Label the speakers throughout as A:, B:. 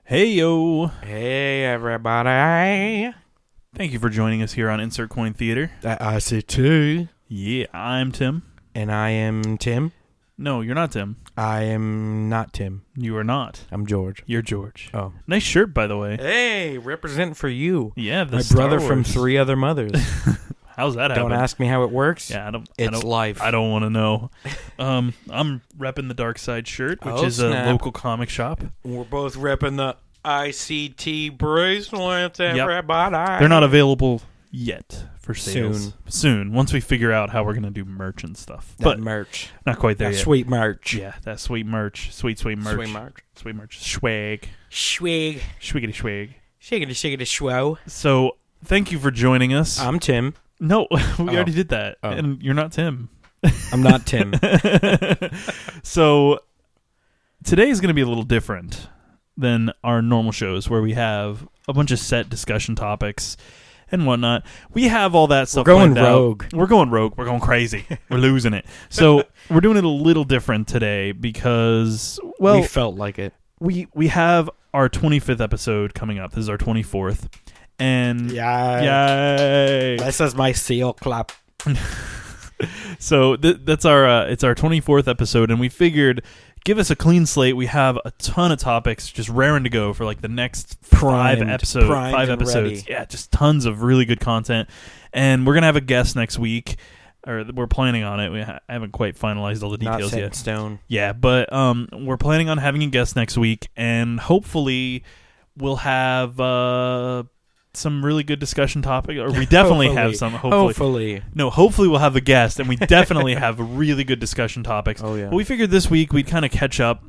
A: Hey, yo.
B: Hey, everybody.
A: Thank you for joining us here on Insert Coin Theater.
B: I see too.
A: Yeah, I'm Tim.
B: And I am Tim.
A: No, you're not Tim.
B: I am not Tim.
A: You are not.
B: I'm George.
A: You're George.
B: Oh.
A: Nice shirt, by the way.
B: Hey, representing for you.
A: Yeah, the
B: My
A: Star
B: brother
A: Wars.
B: from three other mothers.
A: How's that happen?
B: Don't ask me how it works.
A: Yeah,
B: It's life.
A: I don't want to know. I'm repping the Dark Side shirt, which is
B: snap.
A: a local comic shop.
B: We're both repping the ICT bracelets, everybody.
A: They're not available yet for sales.
B: Soon.
A: Soon, once we figure out how we're going to do merch and stuff.
B: That
A: But
B: merch.
A: not quite there
B: That
A: yet.
B: sweet merch.
A: Yeah, that sweet merch. Sweet merch.
B: Sweet merch.
A: Sweet merch. Swag.
B: Swig.
A: Swiggity swag.
B: Shiggity shiggity shwo.
A: So, thank you for joining us.
B: I'm Tim.
A: No, we already did that.
B: Oh.
A: And you're not Tim.
B: I'm not Tim.
A: So, today is going to be a little different than our normal shows where we have a bunch of set discussion topics and whatnot. We have all that stuff
B: We're going
A: planned out.
B: rogue.
A: We're going rogue. We're going crazy. We're losing it. So, we're doing it a little different today because, well,
B: we felt like it.
A: we have our 25th episode coming up. This is our 24th. And yay!
B: This is my seal clap.
A: So that's our it's our 24th episode, and we figured give us a clean slate. We have a ton of topics just raring to go for like the next five
B: Primed
A: episodes.
B: ready.
A: Yeah, just tons of really good content, and we're gonna have a guest next week, or we're planning on it. We haven't quite finalized all the
B: Not
A: details
B: set in
A: yet.
B: stone.
A: Yeah, but we're planning on having a guest next week, and hopefully we'll have some really good discussion topic, or we definitely have some. Hopefully we'll have a guest, and we definitely have really good discussion topics.
B: Oh, yeah.
A: But we figured this week we'd kind of catch up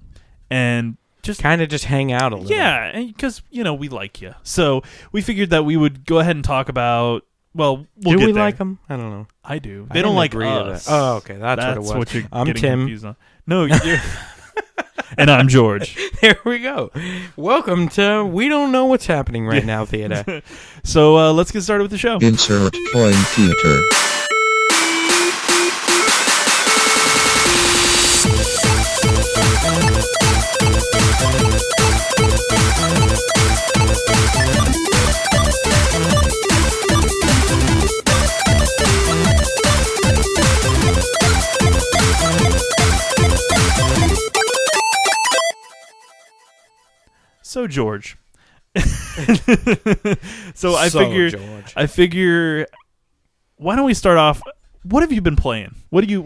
A: and just
B: hang out a little.
A: yeah, because we like you, so we figured that we would go ahead and talk about. Well, we'll
B: do
A: get
B: we
A: there.
B: like them? I don't know.
A: I do.
B: I
A: They don't
B: didn't
A: like
B: agree to
A: us.
B: that. Oh, okay, that's what it was.
A: What you're
B: I'm
A: getting
B: Tim.
A: confused on. No, you're. And I'm George.
B: There we go. Welcome to We Don't Know What's Happening Right Now Theater.
A: So let's get started with the show.
C: Insert Coin Theater.
A: So George. So I figure why don't we start off, what have you been playing? What are you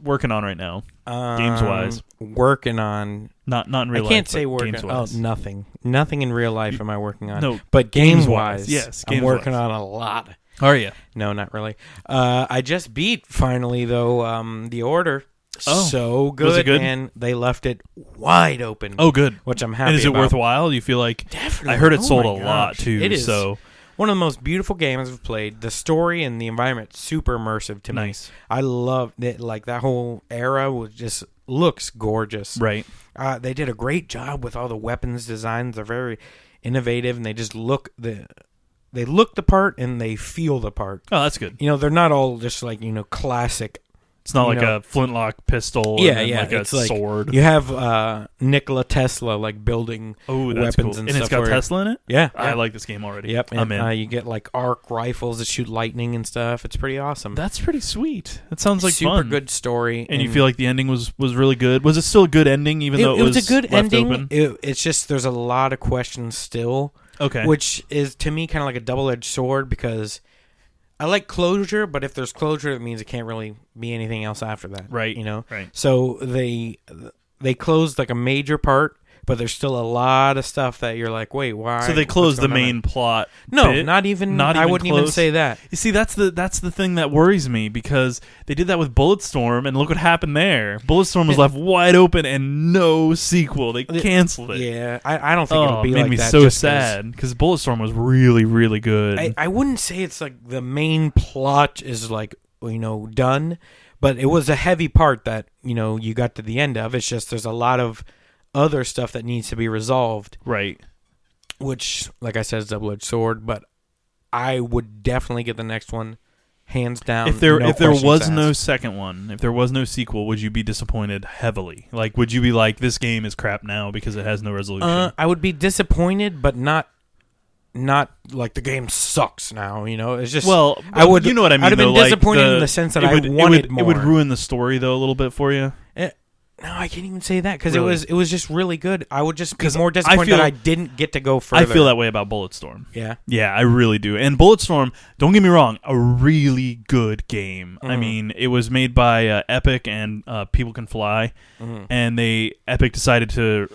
A: working on right now? Games wise.
B: Working on
A: Not in real life.
B: I can't say working.
A: games-wise.
B: Nothing. Nothing in real life am I working on.
A: No,
B: but
A: games-wise,
B: games-wise,
A: yes,
B: I'm working on a lot.
A: Are you?
B: No, not really. I just beat finally though The Order.
A: Oh.
B: So good,
A: Was it good?
B: And they left it wide open.
A: Oh, good.
B: Which I'm happy
A: And is it
B: about.
A: worthwhile? You feel like
B: Definitely.
A: I heard it
B: Oh
A: sold
B: my
A: a lot
B: gosh.
A: too.
B: It is
A: So
B: one of the most beautiful games I've played. The story and the environment super immersive to
A: nice.
B: me. I love it. Like that whole era was just looks gorgeous.
A: Right.
B: They did a great job with all the weapons designs. They're very innovative, and they just look the part and they feel the part.
A: Oh, that's good.
B: They're not all just like classic.
A: It's not like a flintlock pistol.
B: Yeah,
A: and then
B: yeah.
A: like a
B: It's like
A: sword.
B: you have Nikola Tesla like building
A: That's
B: weapons
A: cool.
B: and stuff.
A: And it's got
B: where-
A: Tesla in it.
B: Yeah,
A: I like this game already.
B: Yep,
A: I'm
B: and
A: in.
B: you get like arc rifles that shoot lightning and stuff. It's pretty awesome.
A: That's pretty sweet. That sounds like
B: super
A: fun.
B: good story.
A: And you feel like the ending was really good. Was it still a good ending, even though it was
B: a good
A: left
B: ending?
A: open?
B: It's just there's a lot of questions still.
A: Okay.
B: Which is to me kind of like a double-edged sword because I like closure, but if there's closure, it means it can't really be anything else after that.
A: Right.
B: Right. So they closed like a major part, but there's still a lot of stuff that you're like, wait, why?
A: So they closed the main plot.
B: No,
A: bit?
B: not even.
A: Not
B: I
A: even
B: wouldn't
A: close?
B: even say that.
A: You see, that's the thing that worries me because they did that with Bulletstorm, and look what happened there. Bulletstorm was left wide open and no sequel. They canceled it.
B: Yeah, I don't think it'll be
A: it made
B: like
A: me
B: that.
A: so
B: just 'cause
A: sad because Bulletstorm was really, really good.
B: I wouldn't say it's like the main plot is like done, but it was a heavy part that you got to the end of. It's just there's a lot of other stuff that needs to be resolved.
A: Right.
B: Which, like I said, is a double-edged sword, but I would definitely get the next one hands down.
A: If there was no second one, if there was no sequel, would you be disappointed heavily? Like, would you be like, this game is crap now because it has no resolution?
B: I would be disappointed, but not like the game sucks now. It's just
A: I would. You know what I mean?
B: I'd have been disappointed in the sense that I wanted more.
A: It would ruin the story though a little bit for you.
B: No, I can't even say that because it was just really good. I would just be more disappointed that I didn't get to go further.
A: I feel that way about Bulletstorm.
B: Yeah,
A: I really do. And Bulletstorm, don't get me wrong, a really good game. I mean, it was made by Epic and People Can Fly, and Epic decided to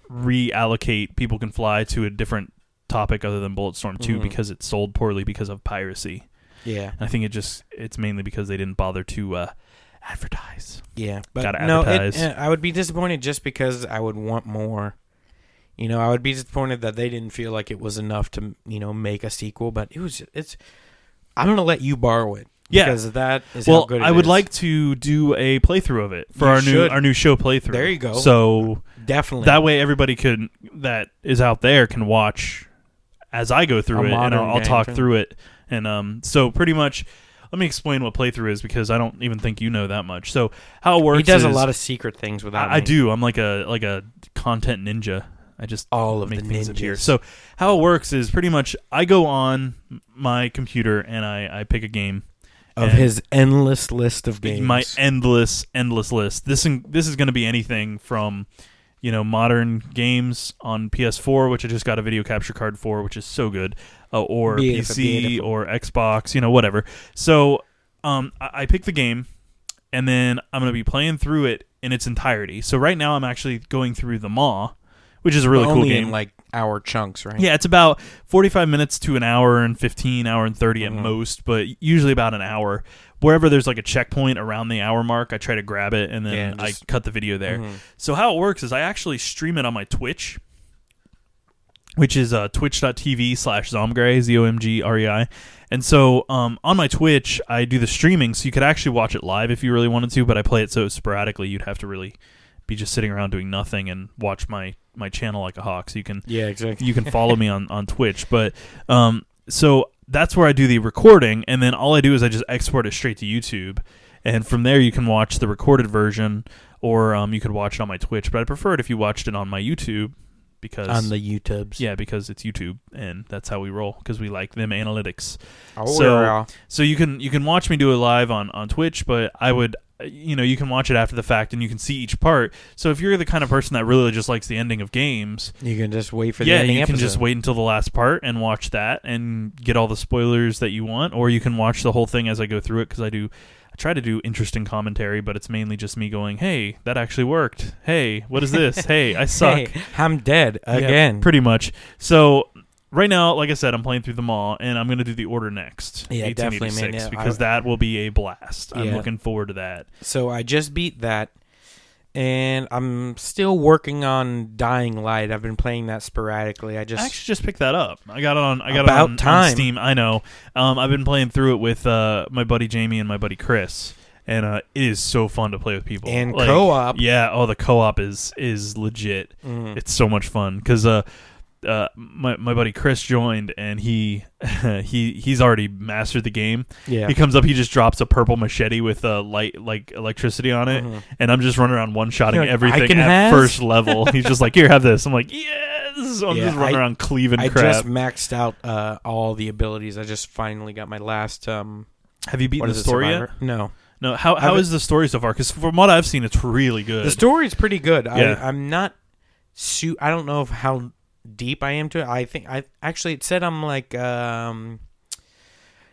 A: reallocate People Can Fly to a different topic other than Bulletstorm 2 because it sold poorly because of piracy.
B: Yeah,
A: and I think it's mainly because they didn't bother to advertise.
B: Yeah, but
A: gotta advertise.
B: I would be disappointed just because I would want more. I would be disappointed that they didn't feel like it was enough to make a sequel. But I'm gonna let you borrow it.
A: Yeah,
B: because that is how good it is.
A: I would like to do a playthrough of it for our new show playthrough.
B: There you go.
A: So
B: definitely
A: that way everybody that is out there can watch as I go through it, and I'll talk through it. And so pretty much. Let me explain what playthrough is because I don't even think you know that much. So how it works?
B: He does a lot of secret things without.
A: I do. I'm like a content ninja. I just
B: all of
A: make
B: the
A: things
B: ninjas.
A: Appear. So how it works is pretty much I go on my computer and I pick a game
B: of his endless list of games.
A: My endless list. This is going to be anything from modern games on PS4, which I just got a video capture card for, which is so good, or PC or Xbox, whatever. So I pick the game, and then I'm going to be playing through it in its entirety. So right now I'm actually going through The Maw, which is a really cool game.
B: In like hour chunks, right?
A: Yeah, it's about 45 minutes to an hour and 15, hour and 30 at most, but usually about an hour. Wherever there's like a checkpoint around the hour mark, I try to grab it, and then I cut the video there. So how it works is I actually stream it on my Twitch, which is twitch.tv/Zomgrey, Zomgrei. And so on my Twitch, I do the streaming, so you could actually watch it live if you really wanted to, but I play it so sporadically, you'd have to really be just sitting around doing nothing and watch my channel like a hawk. So you can you can follow me on Twitch. But so that's where I do the recording, and then all I do is I just export it straight to YouTube, and from there you can watch the recorded version, or you could watch it on my Twitch. But I prefer it if you watched it on my YouTube, because
B: on the YouTubes,
A: because it's YouTube, and that's how we roll, because we like them analytics.
B: Oh,
A: so you can watch me do it live on Twitch, but I would. You can watch it after the fact, and you can see each part. So if you're the kind of person that really just likes the ending of games,
B: you can just wait for the ending
A: you
B: episode.
A: can just wait until the last part and watch that and get all the spoilers that you want, or you can watch the whole thing as I go through it, because I try to do interesting commentary, but it's mainly just me going, hey, that actually worked. Hey, what is this? Hey, I suck.
B: Hey, I'm dead again.
A: Yeah, pretty much. So right now, like I said, I'm playing through them all, and I'm going to do the order next.
B: Yeah, definitely, man. Yeah,
A: because that will be a blast. I'm looking forward to that.
B: So I just beat that, and I'm still working on Dying Light. I've been playing that sporadically. I actually
A: just picked that up. I got it on Steam. I know. I've been playing through it with my buddy Jamie and my buddy Chris. And it is so fun to play with people.
B: And co-op.
A: Yeah, the co-op is legit. It's so much fun, because my buddy Chris joined, and he's already mastered the game.
B: Yeah,
A: he comes up, he just drops a purple machete with light like electricity on it, and I'm just running around one-shotting everything at first level. He's just like, here, have this. I'm like, yes. I'm just running around cleaving crap.
B: I just maxed out all the abilities. I just finally got my last.
A: Have you beaten the story yet?
B: No.
A: How is the story so far? Because from what I've seen, it's really good.
B: The story's pretty good.
A: Yeah.
B: I'm not. I don't know how deep I am to it. I think it said I'm like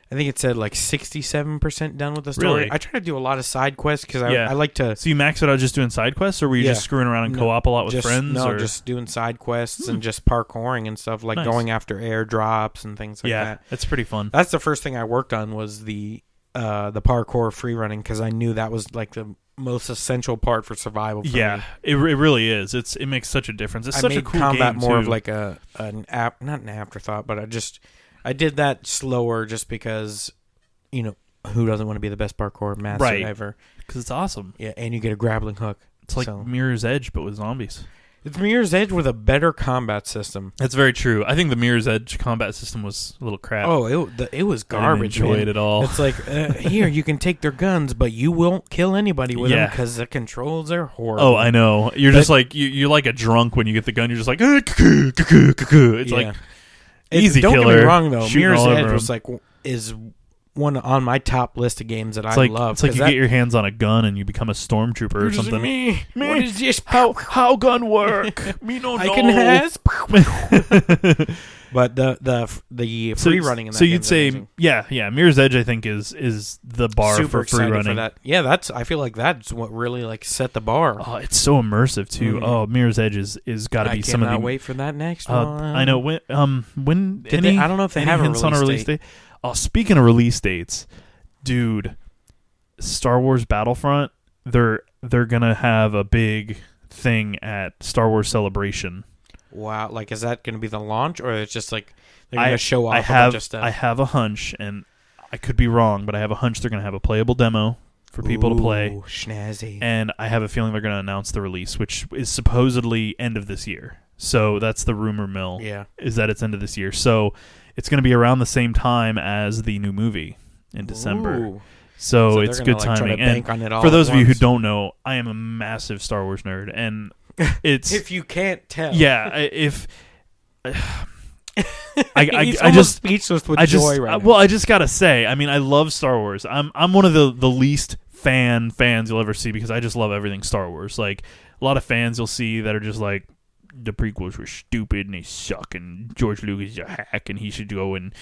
B: I think it said like 67% done with the story.
A: Really?
B: I try to do a lot of side quests because I like to.
A: So you maxed it out just doing side quests, or were you just screwing around in co-op a lot with friends?
B: No, just doing side quests and just parkouring and stuff, like going after airdrops and things like that.
A: Yeah, it's pretty fun.
B: That's the first thing I worked on, was the parkour free running, because I knew that was like the most essential part for survival for me.
A: It really is. It makes such a difference. It's such a cool
B: combat
A: game,
B: more
A: too.
B: of like not an afterthought, but I did that slower just because, who doesn't want to be the best parkour master ever?
A: Because it's awesome.
B: Yeah, and you get a grappling hook.
A: It's like Mirror's Edge, but with zombies.
B: It's Mirror's Edge with a better combat system.
A: That's very true. I think the Mirror's Edge combat system was a little crap.
B: Oh, it was garbage.
A: I didn't enjoy it at all.
B: It's like, here, you can take their guns, but you won't kill anybody with them because the controls are horrible.
A: Oh, I know. Just like, you're like a drunk when you get the gun. You're just like, it's like, easy
B: don't
A: killer.
B: Don't get me wrong, though.
A: Mirror's
B: Edge was is one on my top list of games that I love.
A: It's like you get your hands on a gun and you become a stormtrooper or something.
B: Me. What is this?
A: How gun work? Me no know.
B: I can has. But the free running in that.
A: So you'd say,
B: amazing.
A: yeah. Mirror's Edge, I think, is the bar
B: Super
A: for free running.
B: For that. Yeah, I feel like that's what really set the bar.
A: Oh, it's so immersive too. Oh, Mirror's Edge is got to be some of the.
B: I cannot wait for that next one.
A: I know when
B: I don't know if they have
A: hints on a release date. Oh, speaking of release dates, dude, Star Wars Battlefront, they're gonna have a big thing at Star Wars Celebration.
B: Wow, is that gonna be the launch, or it's just like they're gonna show off a bunch of stuff?
A: I have a hunch, and I could be wrong, but I have a hunch they're gonna have a playable demo for people to play.
B: Snazzy.
A: And I have a feeling they're gonna announce the release, which is supposedly end of this year. So that's the rumor mill.
B: Yeah,
A: is that it's end of this year. So it's going to be around the same time as the new movie in December. So it's good timing. And for those of you who don't know, I am a massive Star Wars nerd, and it's
B: if you can't tell,
A: if
B: I just speechless with joy right now.
A: Well, I just gotta say, I mean, I love Star Wars. I'm one of the least fans you'll ever see because I just love everything Star Wars. Like a lot of fans you'll see that are just like, the prequels were stupid and they suck, and George Lucas is a hack and he should go and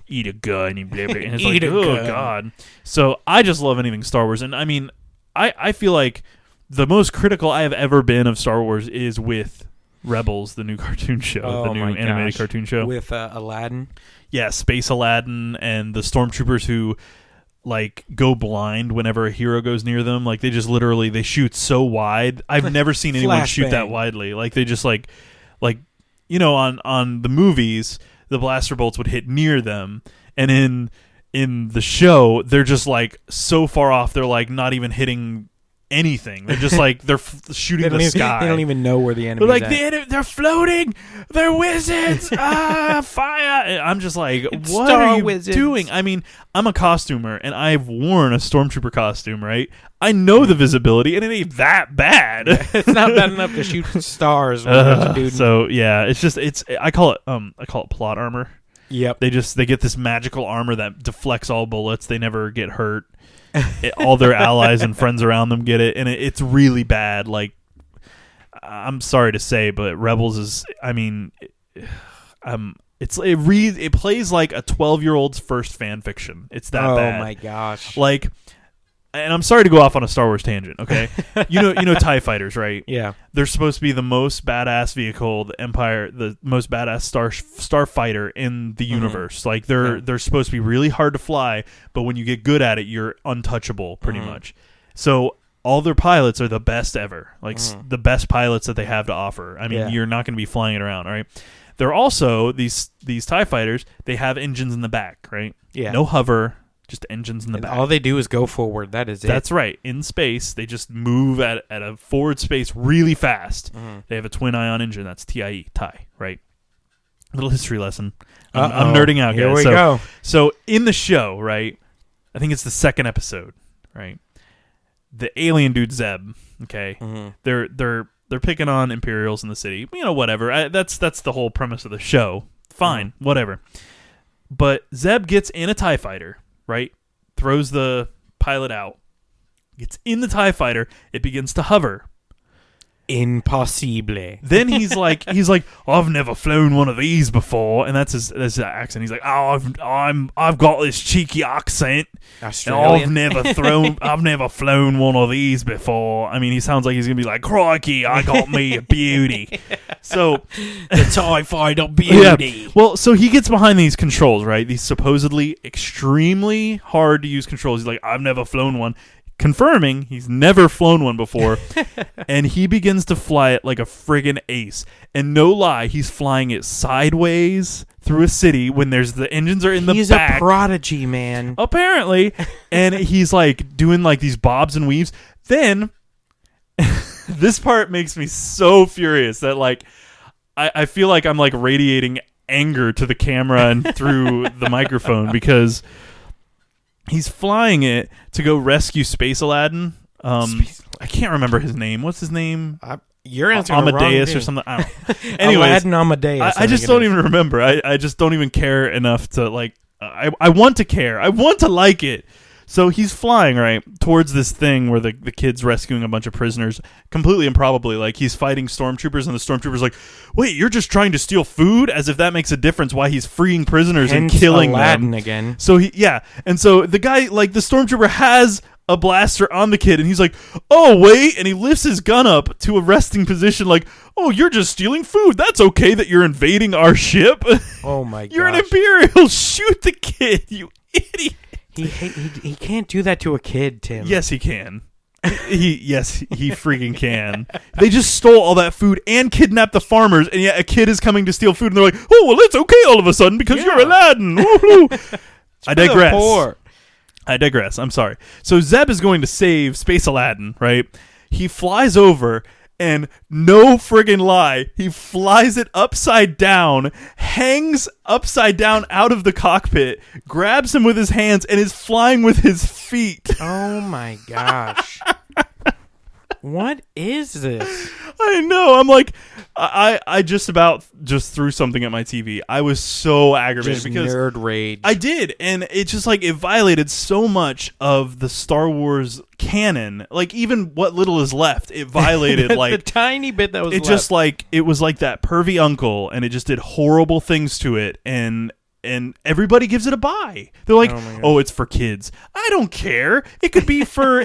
A: eat a gun and blah, blah. And it's like, oh god. So I just love anything Star Wars, and I mean, I feel like the most critical I have ever been of Star Wars is with Rebels, the new cartoon show, the new animated cartoon show
B: with Aladdin.
A: Yeah, Space Aladdin and the stormtroopers who go blind whenever a hero goes near them. Like they just literally they shoot so wide. I've never seen anyone shoot that widely. Like they just like on the movies the blaster bolts would hit near them, and in the show they're just so far off they're not even hitting anything. They're just they're shooting the sky.
B: They don't even know where the enemy's
A: at. They're floating. They're wizards. Fire! I'm just what
B: Star
A: are you
B: wizards.
A: doing? I mean, I'm a costumer and I've worn a stormtrooper costume, right? I know the visibility, and it ain't that bad.
B: It's not bad enough to shoot stars.
A: So yeah, I call it plot armor.
B: Yep.
A: They get this magical armor that deflects all bullets. They never get hurt. All their allies and friends around them get it, and it's really bad. I'm sorry to say, but Rebels is, I mean, it plays like a 12-year-old's first fan fiction. It's that bad.
B: Oh my gosh!
A: And I'm sorry to go off on a Star Wars tangent. Okay, you know TIE fighters, right?
B: Yeah,
A: they're supposed to be the most badass vehicle, the Empire, the most badass starfighter in the universe. They're supposed to be really hard to fly, but when you get good at it, you're untouchable, pretty much. So all their pilots are the best ever, the best pilots that they have to offer. I mean, you're not going to be flying it around, all right? They're also these TIE fighters. They have engines in the back, right?
B: Yeah,
A: no hover. Just engines in the back.
B: All they do is go forward. That is it.
A: That's right. In space, they just move at a forward space really fast. They have a twin ion engine. That's TIE, right? Little history lesson. I'm nerding out, guys.
B: Here we go.
A: So in the show, right, I think it's the second episode, right? The alien dude Zeb, okay? They're picking on Imperials in the city. Whatever. That's the whole premise of the show. Fine, whatever. But Zeb gets in a TIE fighter, right? Throws the pilot out. Gets in the TIE fighter. It begins to hover.
B: Impossible.
A: Then he's like, I've never flown one of these before, and that's his accent. He's like, I've got this cheeky accent.
B: Australian.
A: I've never flown one of these before. I mean, he sounds like he's gonna be like, crikey, I got me a beauty. So
B: the TIE fighter beauty.
A: Yeah. Well, so he gets behind these controls, right? These supposedly extremely hard to use controls. He's like, I've never flown one. Confirming he's never flown one before, and he begins to fly it like a friggin' ace. And no lie, he's flying it sideways through a city when the engines are in the back.
B: He's a prodigy, man.
A: Apparently. And he's doing these bobs and weaves. Then This part makes me so furious that like I feel like I'm like radiating anger to the camera and through the microphone because he's flying it to go rescue Space Aladdin. I can't remember his name. What's his name?
B: You're answering
A: Amadeus
B: the wrong
A: or something. I don't know. Anyways,
B: Aladdin Amadeus.
A: I just don't even remember. I just don't even care enough to like. I want to care. I want to like it. So he's flying right towards this thing where the kid's rescuing a bunch of prisoners, completely improbably. Like he's fighting stormtroopers, and the stormtroopers like, "Wait, you're just trying to steal food?" As if that makes a difference. Why he's freeing prisoners and killing
B: Aladdin
A: them
B: again.
A: So and so the guy, like the stormtrooper, has a blaster on the kid, and he's like, "Oh wait," and he lifts his gun up to a resting position, like, "Oh, you're just stealing food. That's okay that you're invading our ship."
B: Oh my god!
A: You're an Imperial. Shoot the kid, you idiot.
B: He can't do that to a kid, Tim.
A: Yes, he can. He freaking can. They just stole all that food and kidnapped the farmers, and yet a kid is coming to steal food, and they're like, "Oh, well, it's okay all of a sudden because you're Aladdin." I digress. I'm sorry. So Zeb is going to save Space Aladdin, right? He flies over, and no friggin' lie, he flies it upside down, hangs upside down out of the cockpit, grabs him with his hands, and is flying with his feet.
B: Oh my gosh. What is this?
A: I know. I'm like, I just threw something at my TV. I was so aggravated because
B: nerd rage.
A: I did, and it's just like it violated so much of the Star Wars canon. Like even what little is left, it violated like
B: the tiny bit that was.
A: It
B: left.
A: just like it was like that pervy uncle, and it just did horrible things to it, and everybody gives it a buy. They're like, "Oh, it's for kids." I don't care. It could be for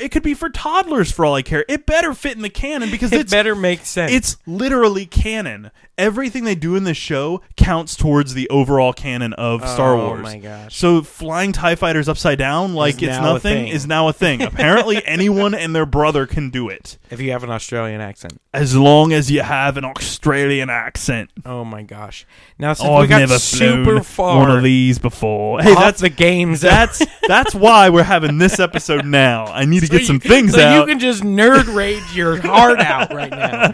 A: toddlers for all I care. It better fit in the canon because
B: it better make sense.
A: It's literally canon. Everything they do in this show counts towards the overall canon of Star Wars.
B: Oh my gosh.
A: So flying TIE fighters upside down like it's nothing is now a thing. Apparently anyone and their brother can do it.
B: If you have an Australian accent.
A: As long as you have an Australian accent.
B: Oh my gosh. Now since we got super far
A: one of these before.
B: Hey, that's the games.
A: That's why we're having this episode now. I need to get some things out.
B: So you can just nerd rage your heart out right now.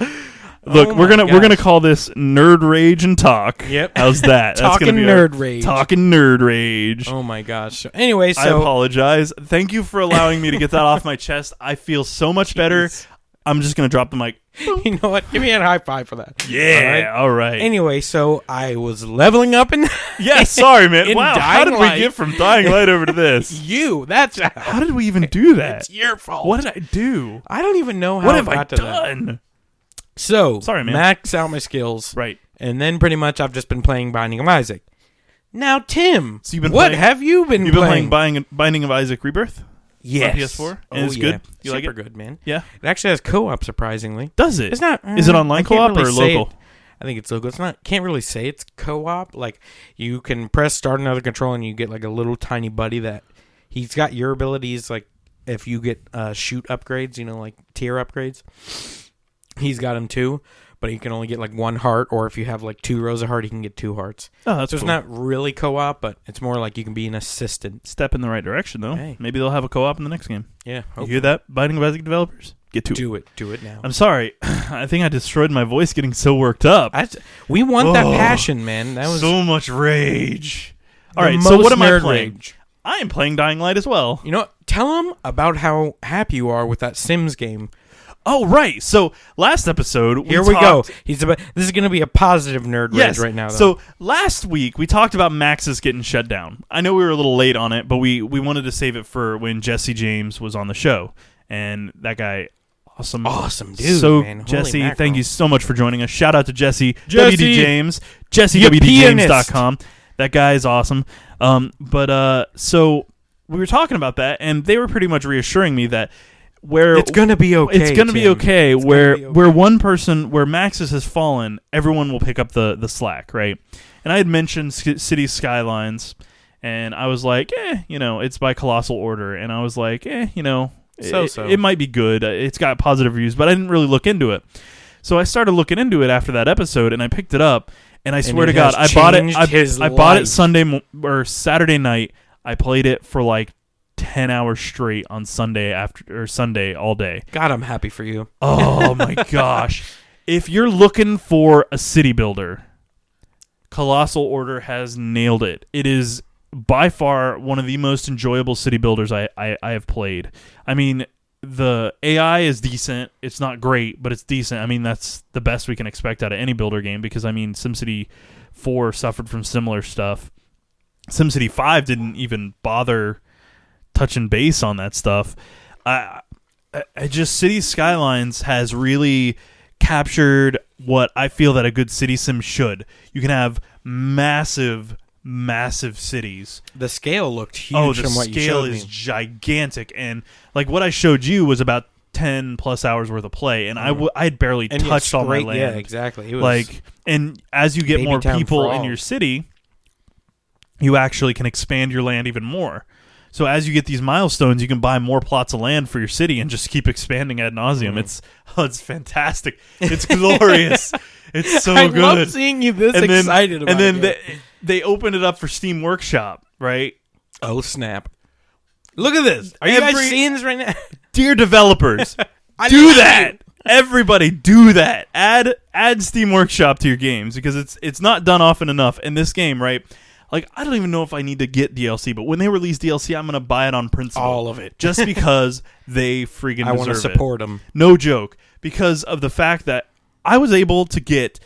A: Look, we're gonna call this Nerd Rage and Talk.
B: Yep.
A: How's that?
B: Talking nerd rage.
A: Talking nerd rage.
B: Oh my gosh. So anyway,
A: I apologize. Thank you for allowing me to get that off my chest. I feel so much better. I'm just gonna drop the mic.
B: You know what? Give me a high five for that.
A: Yeah. All right.
B: Anyway, so I was leveling up in.
A: Yeah. Sorry, man. Wow. How did
B: we
A: get from Dying Light over to this?
B: That's
A: how did we even do that?
B: It's your fault.
A: What did I do?
B: I don't even know how.
A: What have
B: I
A: got done?
B: That. So,
A: sorry, man.
B: Max out my skills.
A: Right.
B: And then pretty much I've just been playing Binding of Isaac. Now, Tim,
A: so
B: have you been playing?
A: Binding of Isaac Rebirth?
B: Yes.
A: On PS4? And it's good? You like it?
B: Super good, man.
A: Yeah.
B: It actually has co-op, surprisingly.
A: Does it?
B: It's not.
A: Is it online co-op or local?
B: I think it's local. It's not. Can't really say it's co-op. Like you can press start another control and you get like a little tiny buddy that he's got your abilities. Like if you get shoot upgrades, like tier upgrades, he's got them too. But he can only get like 1 heart, or if you have like 2 rows of heart, he can get 2 hearts.
A: Oh, that's
B: so
A: cool.
B: It's not really co-op, but it's more like you can be an assistant.
A: Step in the right direction, though.
B: Hey.
A: Maybe they'll have a co-op in the next game.
B: Yeah.
A: You hear that, Binding of Isaac developers? Get to it.
B: Do it now.
A: I'm sorry. I think I destroyed my voice getting so worked up.
B: We want that passion, man. That was
A: so much rage. All right, so what am I playing? Rage. I am playing Dying Light as well.
B: You know what? Tell them about how happy you are with that Sims game.
A: Oh, right. So last episode,
B: we go. This is going to be a positive nerd rage right now, though.
A: So last week, we talked about Maxis getting shut down. I know we were a little late on it, but we wanted to save it for when Jesse James was on the show. And that guy, awesome dude,
B: so, man.
A: Jesse, thank you so much for joining us. Shout out to Jesse WD James, JesseWDJames.com. That guy is awesome. So we were talking about that, and they were pretty much reassuring me that
B: it's gonna be okay.
A: It's gonna be okay. Where one person, where Maxis has fallen, everyone will pick up the slack, right? And I had mentioned City Skylines, and I was like, it's by Colossal Order, and I was like, it might be good. It's got positive reviews, but I didn't really look into it. So I started looking into it after that episode, and I picked it up, and I swear to God, I bought it. I bought it Sunday or Saturday night. I played it for like 10 hours straight on Sunday all day.
B: God, I'm happy for you.
A: Oh my gosh. If you're looking for a city builder, Colossal Order has nailed it. It is by far one of the most enjoyable city builders I have played. I mean, the AI is decent. It's not great, but it's decent. I mean, that's the best we can expect out of any builder game because, I mean, SimCity 4 suffered from similar stuff. SimCity 5 didn't even bother touching base on that stuff. I just City Skylines has really captured what I feel that a good city sim should. You can have massive cities.
B: The scale looked huge from what you showed me.
A: The scale is gigantic, and like what I showed you was about 10 plus hours worth of play, and I had barely touched all my land.
B: Yeah, exactly. It was
A: like, and as you get more people in your city, you actually can expand your land even more. So as you get these milestones, you can buy more plots of land for your city and just keep expanding ad nauseum. It's fantastic. It's glorious. It's so good.
B: I love seeing you this excited about it.
A: And then they opened it up for Steam Workshop, right?
B: Oh, snap. Look at this. Are you guys seeing this right now?
A: Dear developers, do that. Everybody do that. Add Steam Workshop to your games because it's not done often enough. In this game, right? Like, I don't even know if I need to get DLC, but when they release DLC, I'm going to buy it on principle.
B: All of it.
A: Just because they freaking deserve it. I want to
B: support them.
A: No joke. Because of the fact that I was able to get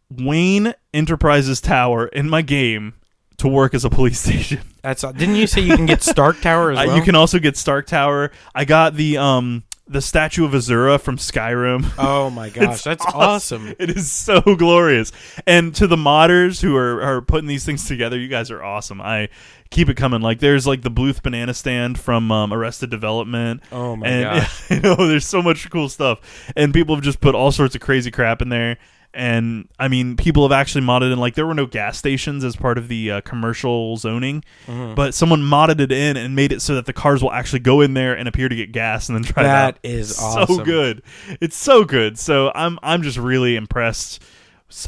A: Wayne Enterprises Tower in my game to work as a police station.
B: Didn't you say you can get Stark Tower as well?
A: You can also get Stark Tower. I got the Statue of Azura from Skyrim.
B: Oh my gosh, that's awesome.
A: It is so glorious. And to the modders who are putting these things together, you guys are awesome. I keep it coming. Like there's like the Bluth banana stand from Arrested Development.
B: Oh my gosh.
A: There's so much cool stuff. And people have just put all sorts of crazy crap in there. And I mean, people have actually modded in, like, there were no gas stations as part of the commercial zoning, but someone modded it in and made it so that the cars will actually go in there and appear to get gas and then drive out.
B: That is awesome.
A: So good. It's so good. So I'm just really impressed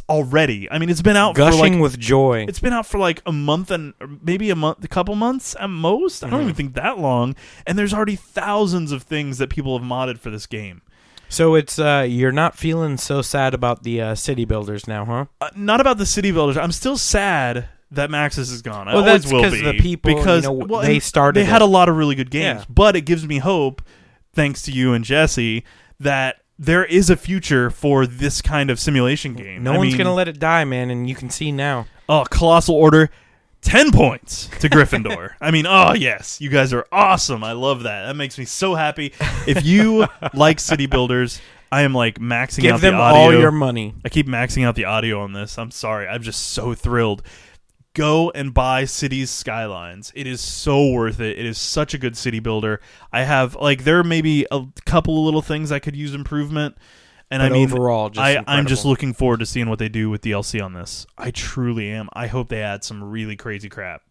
A: already. I mean, it's been out
B: gushing with joy.
A: It's been out for like a month and maybe a couple months at most. I don't even think that long. And there's already thousands of things that people have modded for this game.
B: So it's you're not feeling so sad about the city builders now, huh?
A: Not about the city builders. I'm still sad that Maxis is gone.
B: Well, that's because the people they started.
A: They had a lot of really good games, but it gives me hope, thanks to you and Jesse, that there is a future for this kind of simulation game.
B: No one's gonna let it die, man, and you can see now.
A: Oh, Colossal Order. 10 points to Gryffindor. I mean, oh, yes. You guys are awesome. I love that. That makes me so happy. If you like city builders, I am like maxing out the audio. Give them
B: all your money.
A: I keep maxing out the audio on this. I'm sorry. I'm just so thrilled. Go and buy Cities Skylines. It is so worth it. It is such a good city builder. I have, like, there may be a couple of little things I could use improvement. And
B: but
A: I mean,
B: overall,
A: I'm just looking forward to seeing what they do with DLC on this. I truly am. I hope they add some really crazy crap.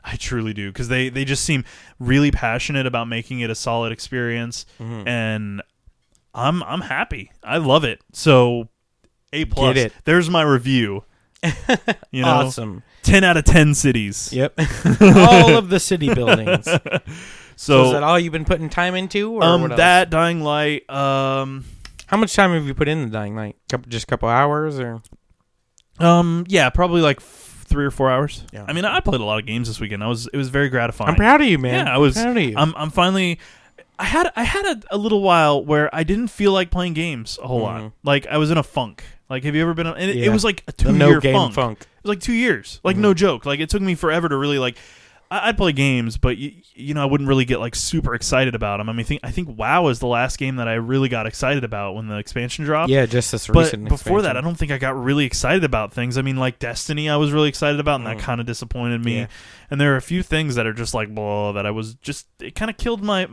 A: I truly do, because they just seem really passionate about making it a solid experience, and I'm happy. I love it. So A+. There's my review. You know,
B: awesome.
A: 10 out of 10 cities.
B: Yep. All of the city buildings.
A: So
B: is that all you've been putting time into? Or what else?
A: That Dying Light.
B: How much time have you put in the Dying Light? Just a couple hours, or?
A: Yeah, probably like 3 or 4 hours.
B: Yeah.
A: I mean, I played a lot of games this weekend. It was very gratifying.
B: I'm proud of you, man.
A: Yeah, I was.
B: Proud of you.
A: I'm finally. I had a little while where I didn't feel like playing games a whole lot. Like I was in a funk. Like, have you ever been? And it was like a 2-year funk. It was like 2 years. Like no joke. Like it took me forever to really like. I'd play games, but you know, I wouldn't really get like super excited about them. I mean, I think WoW is the last game that I really got excited about when the expansion dropped.
B: Yeah, just this recent.
A: But before that, I don't think I got really excited about things. I mean, like Destiny, I was really excited about, and that kind of disappointed me. Yeah. And there are a few things that are just like blah, that I was just. It kind of killed my.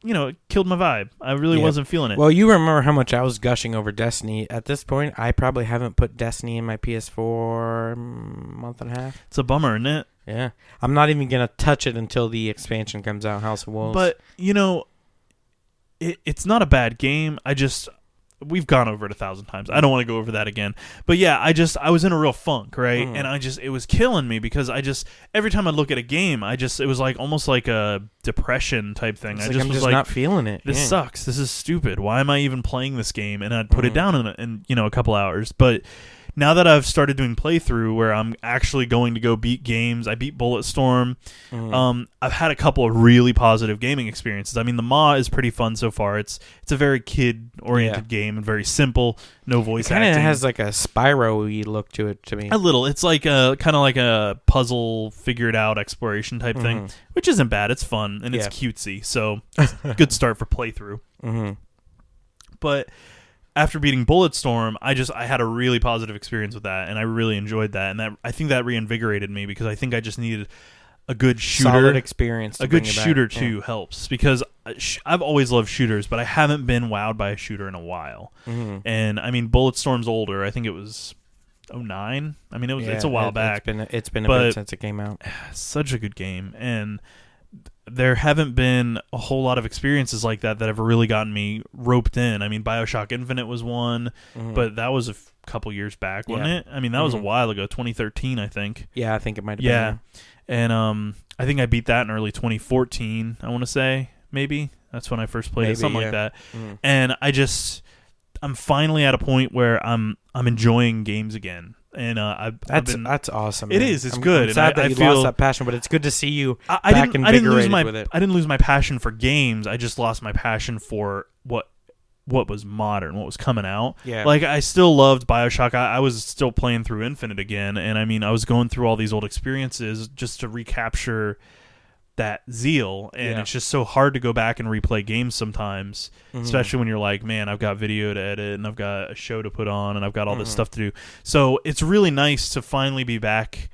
A: You know, it killed my vibe. I really wasn't feeling it.
B: Well, you remember how much I was gushing over Destiny. At this point, I probably haven't put Destiny in my PS4 month and a half.
A: It's a bummer, isn't it?
B: Yeah. I'm not even going to touch it until the expansion comes out, House of Wolves.
A: But, you know, it's not a bad game. I just, we've gone over it 1,000 times. I don't want to go over that again. But yeah, I was in a real funk, right? And it was killing me because every time I look at a game, it was like almost like a depression type thing.
B: I'm just not feeling it.
A: This sucks. This is stupid. Why am I even playing this game? And I'd put it down in a couple hours. But now that I've started doing playthrough where I'm actually going to go beat games, I beat Bulletstorm. I've had a couple of really positive gaming experiences. I mean, the Maw is pretty fun so far. It's a very kid-oriented game and very simple, no voice acting.
B: It kind of has like a Spyro-y look to it to me.
A: A little. It's like kind of like a puzzle, figure-it-out exploration type thing, which isn't bad. It's fun, and it's cutesy, so it's a good start for playthrough. But after beating Bulletstorm, I had a really positive experience with that, and I really enjoyed that, and I think that reinvigorated me because I think I just needed a good shooter.
B: Solid experience.
A: A good shooter too helps because I've always loved shooters, but I haven't been wowed by a shooter in a while. And I mean, Bulletstorm's older. I think it was 2009. I mean, it's a while back.
B: It's been a bit since it came out.
A: Such a good game, and there haven't been a whole lot of experiences like that have really gotten me roped in. I mean, BioShock Infinite was one, but that was a couple years back, wasn't it? I mean, that was a while ago, 2013, I think.
B: Yeah, I think it might have been. Yeah,
A: and I think I beat that in early 2014, I want to say, maybe. That's when I first played it, something like that. And I'm finally at a point where I'm enjoying games again. And
B: that's awesome.
A: It is. It's good.
B: I'm sad that you lost that passion, but it's good to see you back invigorated with it.
A: I didn't lose my passion for games. I just lost my passion for what was modern, what was coming out.
B: Yeah.
A: Like, I still loved BioShock. I was still playing through Infinite again, and I mean, I was going through all these old experiences just to recapture that zeal, and it's just so hard to go back and replay games sometimes, especially when you're like, man, I've got video to edit and I've got a show to put on and I've got all this stuff to do. So it's really nice to finally be back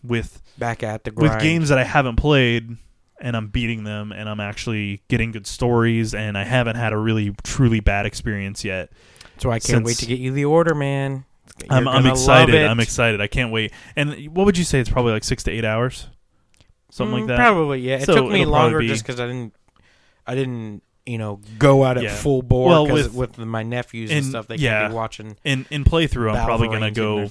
B: at the grind
A: with games that I haven't played, and I'm beating them, and I'm actually getting good stories, and I haven't had a really truly bad experience yet.
B: So I can't wait to get you the order, man.
A: I'm excited. I'm excited. I can't wait. And what would you say? It's probably like 6 to 8 hours. Something like that.
B: Probably, yeah. It took me longer just because I didn't, go out at full bore. Because with my nephews and stuff, they can't be watching.
A: In playthrough, I'm probably gonna go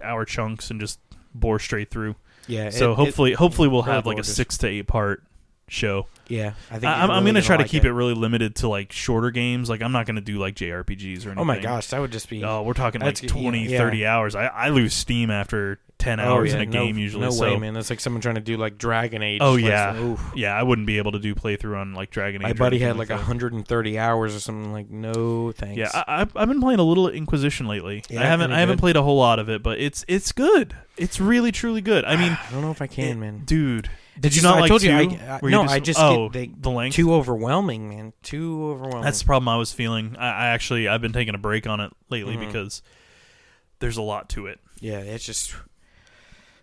A: hour chunks and just bore straight through.
B: Yeah.
A: So hopefully we'll have like a 6 to 8 part show.
B: Yeah, I think
A: I'm gonna try to keep it really limited to like shorter games. Like, I'm not gonna do like JRPGs or anything.
B: Oh my gosh, that would just be.
A: Oh, we're talking like 20, 30 hours. I lose steam after 10 hours in a game usually.
B: No way, man. That's like someone trying to do like Dragon Age.
A: Oh yeah, yeah. I wouldn't be able to do playthrough on like Dragon Age.
B: My buddy had like 130 hours or something. Like, no thanks.
A: Yeah, I've been playing a little Inquisition lately. Yeah, I haven't played a whole lot of it, but it's good. It's really truly good. I mean,
B: I don't know if I can, man.
A: Dude. Did you not like 2?
B: I just get
A: the length?
B: Too overwhelming, man. Too overwhelming.
A: That's the problem I was feeling. I've been taking a break on it lately because there's a lot to it.
B: Yeah, it's just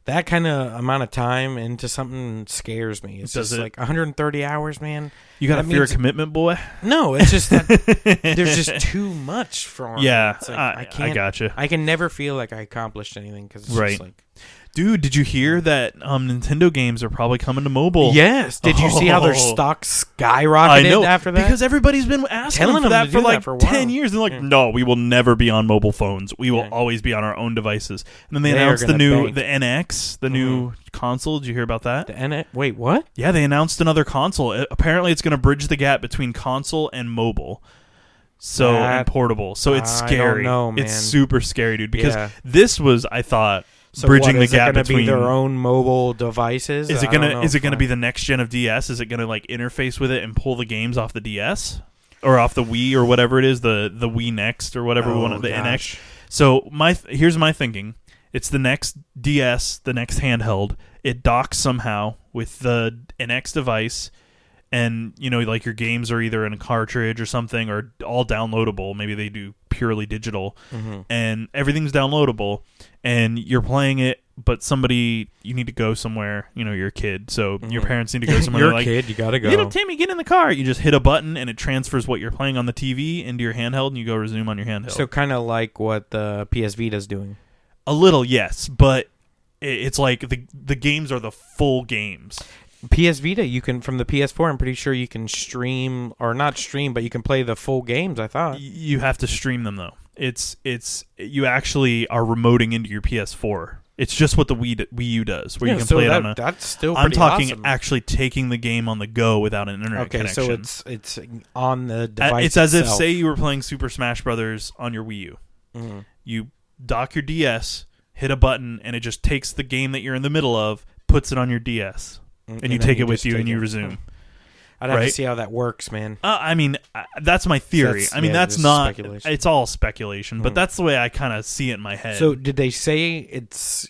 B: that kind of amount of time into something scares me. It's just like 130 hours, man.
A: You got a fear of commitment, boy?
B: No, it's just that there's just too much for me.
A: Yeah,
B: it's like, I
A: gotcha.
B: I can never feel like I accomplished anything because it's just like.
A: Dude, did you hear that Nintendo games are probably coming to mobile?
B: Yes. Did you see how their stock skyrocketed after that?
A: Because everybody's been asking them for that for like 10 years. They're like, no, we will never be on mobile phones. We will always be on our own devices. And then they announced the NX, the new console. Did you hear about that?
B: The NX? Wait, what?
A: Yeah, they announced another console. Apparently, it's going to bridge the gap between console and mobile. And portable. So it's scary.
B: I don't know, man.
A: It's super scary, dude. Because this was, I thought... So bridging the gap between
B: be their own mobile devices.
A: Is it gonna be the next gen of DS? Is it gonna like interface with it and pull the games off the DS or off the Wii or whatever it is, the Wii Next or whatever the NX? So here's my thinking: it's the next DS, the next handheld. It docks somehow with the NX device, and like your games are either in a cartridge or something, or all downloadable. Maybe they do purely digital, and everything's downloadable, and you're playing it, but you need to go somewhere. You're a kid, so your parents need to go somewhere.
B: You're a kid, you gotta go.
A: Little Timmy, get in the car. You just hit a button, and it transfers what you're playing on the TV into your handheld, and you go resume on your handheld.
B: So kind of like what the PS Vita's doing.
A: A little, yes, but it's like the games are the full games.
B: PS Vita, you can from the PS4. I'm pretty sure you can stream or not stream, but you can play the full games. I thought
A: you have to stream them though. It's you actually are remoting into your PS4. It's just what the Wii U does, where you can play it on a.
B: That's still.
A: I'm talking
B: awesome.
A: Actually taking the game on the go without an internet connection.
B: So it's on the device.
A: It's as if say you were playing Super Smash Brothers on your Wii U. Mm-hmm. You dock your DS, hit a button, and it just takes the game that you're in the middle of, puts it on your DS, and you take it with you and you resume.
B: I'd have to see how that works, man.
A: I mean, that's my theory. That's not. It's all speculation, but that's the way I kind of see it in my head.
B: So, did they say it's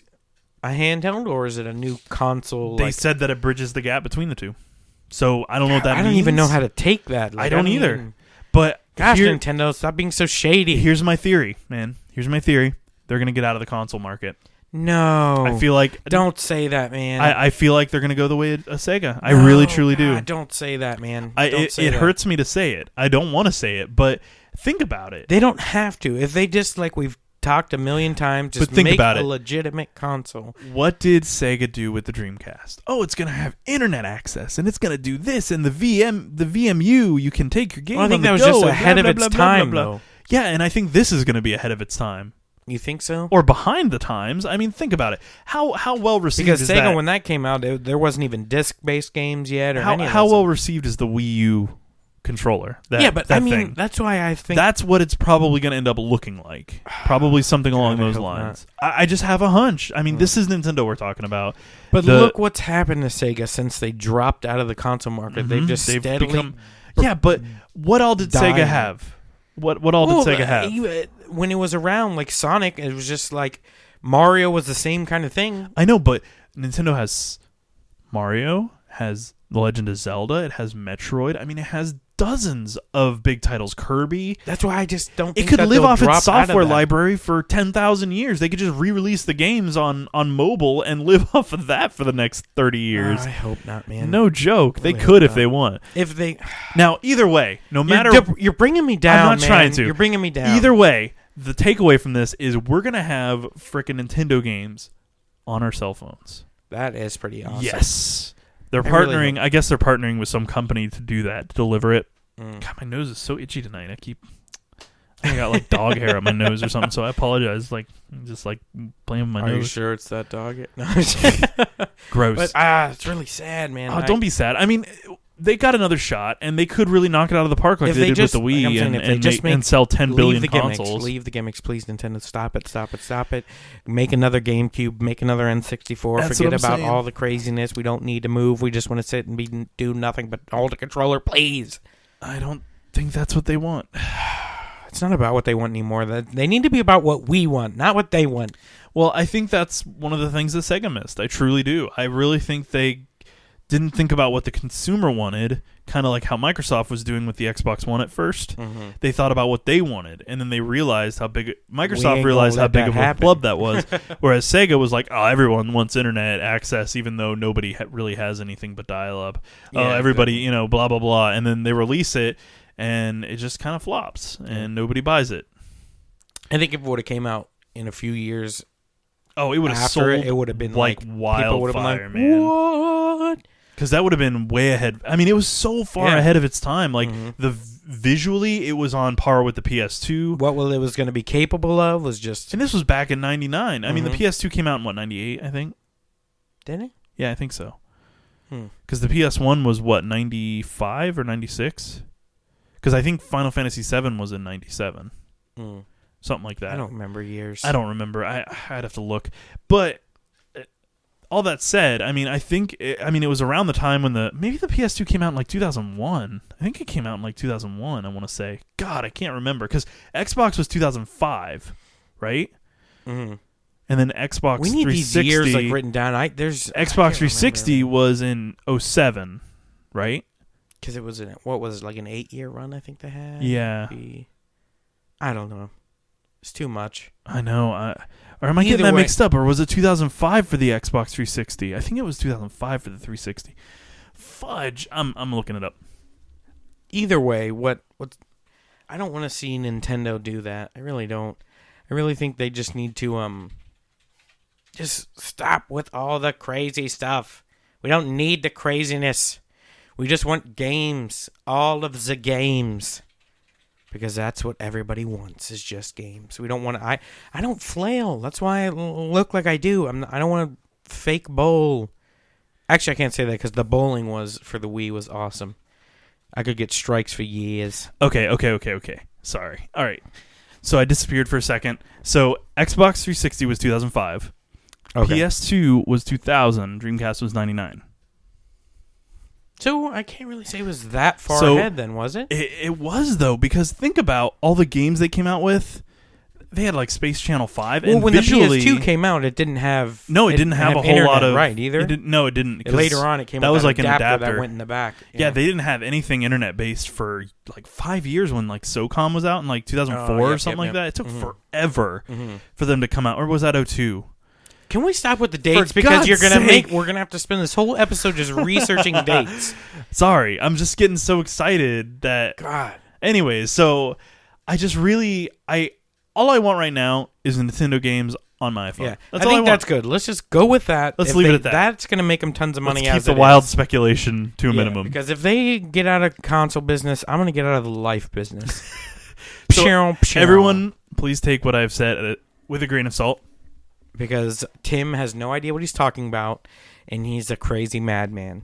B: a handheld or is it a new console?
A: They said that it bridges the gap between the two. So I don't know what that means.
B: I don't even know how to take that.
A: I don't either. But
B: gosh, Nintendo, stop being so shady.
A: Here's my theory, man. Here's my theory. They're going to get out of the console market.
B: No.
A: I feel like...
B: Don't say that, man.
A: I feel like they're going to go the way of Sega. I really, truly do.
B: Don't say that, man.
A: It hurts me to say it. I don't want to say it, but think about it.
B: They don't have to. If they just, like we've talked a million times, just make a legitimate console.
A: What did Sega do with the Dreamcast? Oh, it's going to have internet access, and it's going to do this, and the VMU, you can take your game on the go.
B: I think that was just ahead of its time, though.
A: Yeah, and I think this is going to be ahead of its time.
B: You think so?
A: Or behind the times. I mean, think about it. How well received
B: is that? Because
A: Sega,
B: when that came out, there wasn't even disc-based games yet. Or
A: how well received is the Wii U controller?
B: That's why I think...
A: That's what it's probably going to end up looking like. Probably something along those lines. I just have a hunch. I mean, this is Nintendo we're talking about.
B: But look what's happened to Sega since they dropped out of the console market. They've just steadily become...
A: Yeah, but what all did Sega have? What all did Sega have?
B: When it was around, like Sonic, it was just like Mario was the same kind of thing.
A: I know, but Nintendo has Mario, has The Legend of Zelda, it has Metroid. I mean, it has dozens of big titles. Kirby.
B: That's why I just don't think
A: it could live off its software library for 10,000 years. They could just re-release the games on mobile and live off of that for the next 30 years.
B: I hope not, man.
A: No joke. They could if they want. Now, either way, no matter...
B: You're bringing me down,
A: I'm not trying to.
B: You're bringing me down.
A: Either way, the takeaway from this is we're going to have frickin' Nintendo games on our cell phones.
B: That is pretty awesome.
A: Yes. They're partnering. I guess they're partnering with some company to do that, to deliver it. God, my nose is so itchy tonight. I got like dog hair on my nose or something, so I apologize. Like, just like playing with my nose.
B: Are you sure it's that dog hair? No.
A: Gross.
B: But it's really sad, man.
A: Oh, don't be sad. I mean, they got another shot, and they could really knock it out of the park like they did with the Wii and sell 10 billion consoles.
B: Leave the gimmicks, please, Nintendo. Stop it. Make another GameCube. Make another N64. Forget about all the craziness. We don't need to move. We just want to sit and do nothing but hold the controller, please.
A: I don't think that's what they want.
B: It's not about what they want anymore. They need to be about what we want, not what they want.
A: Well, I think that's one of the things that Sega missed. I truly do. I really think they didn't think about what the consumer wanted, kind of like how Microsoft was doing with the Xbox One at first. Mm-hmm. They thought about what they wanted, and then they realized how big... Microsoft realized how big of a flub that was, whereas Sega was like, oh, everyone wants internet access, even though nobody really has anything but dial-up. Yeah, everybody, exactly. Blah, blah, blah. And then they release it, and it just kind of flops, and nobody buys it.
B: I think if it would have came out in a few years...
A: Oh, it would have sold
B: it would have been like
A: wildfire, man.
B: What?
A: Because that would have been way ahead. I mean, it was so far ahead of its time. Like, visually, it was on par with the PS2.
B: What it was going to be capable of was just...
A: And this was back in 99. I mean, the PS2 came out in, 98, I think?
B: Didn't it?
A: Yeah, I think so. Because the PS1 was, 95 or 96? Because I think Final Fantasy VII was in 97. Something like that.
B: I don't remember years.
A: I don't remember. I'd have to look. But... all that said, I mean, I think, it was around the time when maybe the PS2 came out in like 2001. I think it came out in like 2001, I want to say. God, I can't remember. Because Xbox was 2005, right? Mm-hmm. And then Xbox 360. We need these years
B: like written down.
A: Xbox 360 was in 07, right?
B: Because it was like an 8-year run, I think they had?
A: Yeah.
B: I don't know. It's too much.
A: I know. Or am I getting that mixed up? Or was it 2005 for the Xbox 360? I think it was 2005 for the 360. Fudge. I'm looking it up.
B: Either way, I don't want to see Nintendo do that. I really don't. I really think they just need to just stop with all the crazy stuff. We don't need the craziness. We just want games. All of the games. Because that's what everybody wants, is just games. We don't want to... I don't flail. That's why I look like I do. I don't want to fake bowl. Actually, I can't say that because the bowling for the Wii was awesome. I could get strikes for years.
A: Okay. Sorry. All right. So I disappeared for a second. So Xbox 360 was 2005. Okay. PS2 was 2000. Dreamcast was 99.
B: So I can't really say it was that far ahead then, was it?
A: It was, though, because think about all the games they came out with. They had like Space Channel 5.
B: Well,
A: and
B: when
A: visually,
B: the PS2 came out, it didn't have...
A: No, it didn't have a whole lot of...
B: Right, either?
A: It didn't.
B: Later on, it came
A: that
B: with
A: was like an adapter
B: that went in the back.
A: Yeah, they didn't have anything internet-based for like 5 years when like SOCOM was out in like 2004 or something like that. It took forever for them to come out. Or was that 2002?
B: Can we stop with the dates? Because we're gonna have to spend this whole episode just researching dates.
A: Sorry, I'm just getting so excited that...
B: God.
A: Anyways, so I just really... All I want right now is Nintendo games on my iPhone.
B: Yeah, I think that's good. Let's just go with that.
A: Let's leave it at that.
B: That's going to make them tons of money.
A: Let's keep the wild speculation to a minimum.
B: Because if they get out of console business, I'm going to get out of the life business.
A: So everyone, please take what I've said with a grain of salt.
B: Because Tim has no idea what he's talking about, and he's a crazy madman.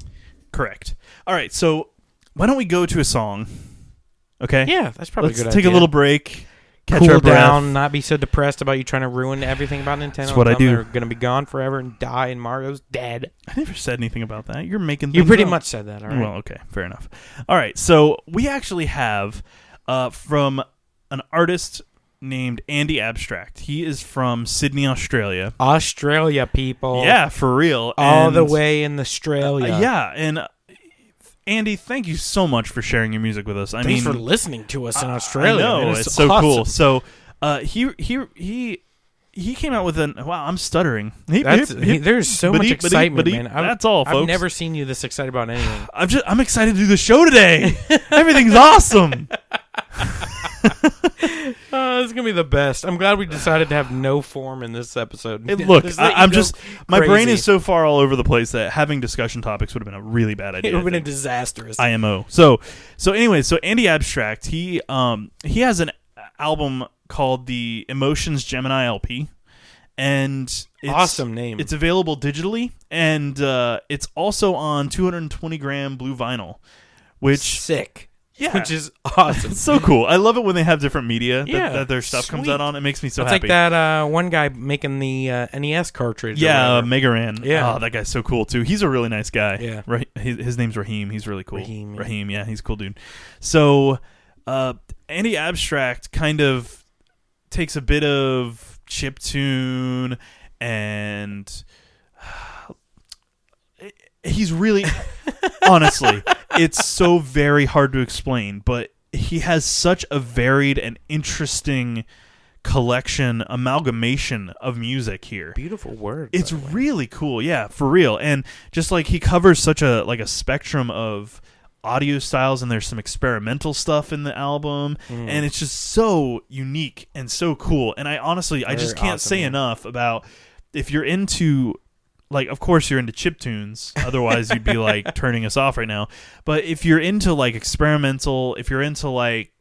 A: Correct. All right, so why don't we go to a song? Okay?
B: Yeah, that's probably a good idea.
A: Let's take a little break. Catch
B: cool
A: our breath.
B: Down, not be so depressed about you trying to ruin everything about Nintendo.
A: That's what I do.
B: They're going to be gone forever and die, and Mario's dead.
A: I never said anything about that. You're making things
B: You pretty
A: up.
B: much said that, all right?
A: Well, okay, fair enough. All right, so we actually have from an artist named Andy Abstract. He is from Sydney, Australia.
B: Australia, people.
A: Yeah, for real.
B: All the way in Australia.
A: Yeah, and... Andy, thank you so much for sharing your music with us.
B: Thanks for listening to us in Australia.
A: I know, it's so cool. So he came out with an... Wow, I'm stuttering.
B: There's so much excitement, man.
A: That's all, folks.
B: I've never seen you this excited about anything.
A: I'm excited to do the show today. Everything's awesome.
B: This is gonna be the best. I'm glad we decided to have no form in this episode.
A: Look, I'm just my brain is so far all over the place that having discussion topics would have been a really bad idea.
B: It would have been a disastrous
A: IMO. So anyway, so Andy Abstract, he has an album called the Emotions Gemini LP, and it's
B: awesome name.
A: It's available digitally, and it's also on 220 gram blue vinyl, which
B: sick. Yeah,
A: which is awesome. It's so cool. I love it when they have different media that their stuff comes out on. It makes me so happy.
B: It's like that one guy making the NES cartridge.
A: Yeah, Megaran.
B: Yeah.
A: Oh, that guy's so cool, too. He's a really nice guy.
B: Yeah.
A: Right. His name's Raheem. He's really cool.
B: Raheem,
A: yeah. He's a cool dude. So, Andy Abstract kind of takes a bit of chiptune and... He's really... honestly, it's so very hard to explain, but he has such a varied and interesting amalgamation of music here.
B: Beautiful word.
A: It's really cool, yeah, for real. And just like he covers such a spectrum of audio styles, and there's some experimental stuff in the album, and it's just so unique and so cool. And I just can't say enough about if you're into... Like, of course, you're into chiptunes. Otherwise, you'd be, like, turning us off right now. But if you're into, like, experimental, if you're into, like,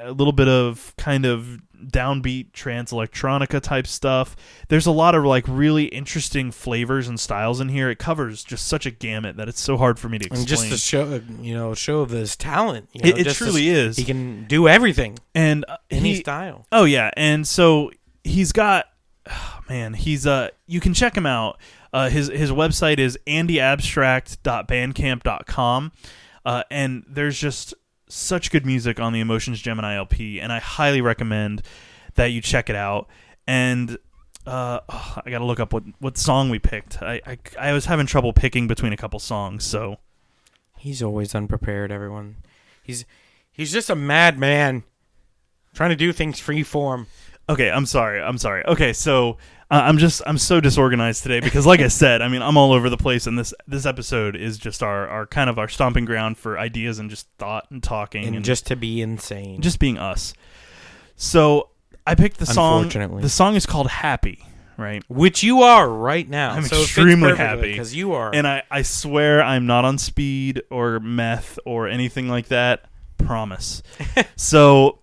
A: a little bit of kind of downbeat trance electronica type stuff, there's a lot of, like, really interesting flavors and styles in here. It covers just such a gamut that it's so hard for me to explain.
B: And just to show this talent.
A: It truly is.
B: He can do everything.
A: And
B: any style.
A: Oh, yeah. And so he's got... Oh, man, you can check him out. His website is andyabstract.bandcamp.com, and there's just such good music on the Emotions Gemini LP, and I highly recommend that you check it out. And I gotta look up what song we picked. I was having trouble picking between a couple songs, so
B: he's always unprepared. Everyone, he's just a madman trying to do things free form.
A: Okay, I'm sorry. Okay, so I'm so disorganized today because, like I said, I mean, I'm all over the place, and this episode is just our kind of our stomping ground for ideas and just thought and talking
B: and just to be insane,
A: just being us. So I picked the song.
B: Unfortunately,
A: the song is called "Happy," right?
B: Which you are right now.
A: I'm extremely happy
B: because you are.
A: And I swear I'm not on speed or meth or anything like that. Promise. So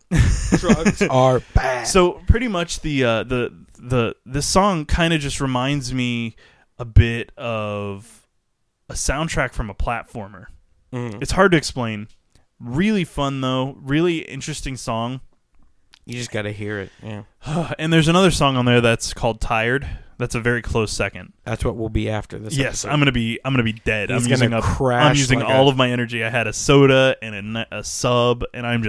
B: drugs are bad.
A: So pretty much this song kind of just reminds me a bit of a soundtrack from a platformer. It's hard to explain. Really fun though. Really interesting song.
B: You just got to hear it. Yeah.
A: And there's another song on there that's called Tired. That's a very close second.
B: That's what will be after this.
A: Yes,
B: episode.
A: I'm gonna be dead.
B: He's gonna crash.
A: I'm using all of my energy. I had a soda and a sub, and I'm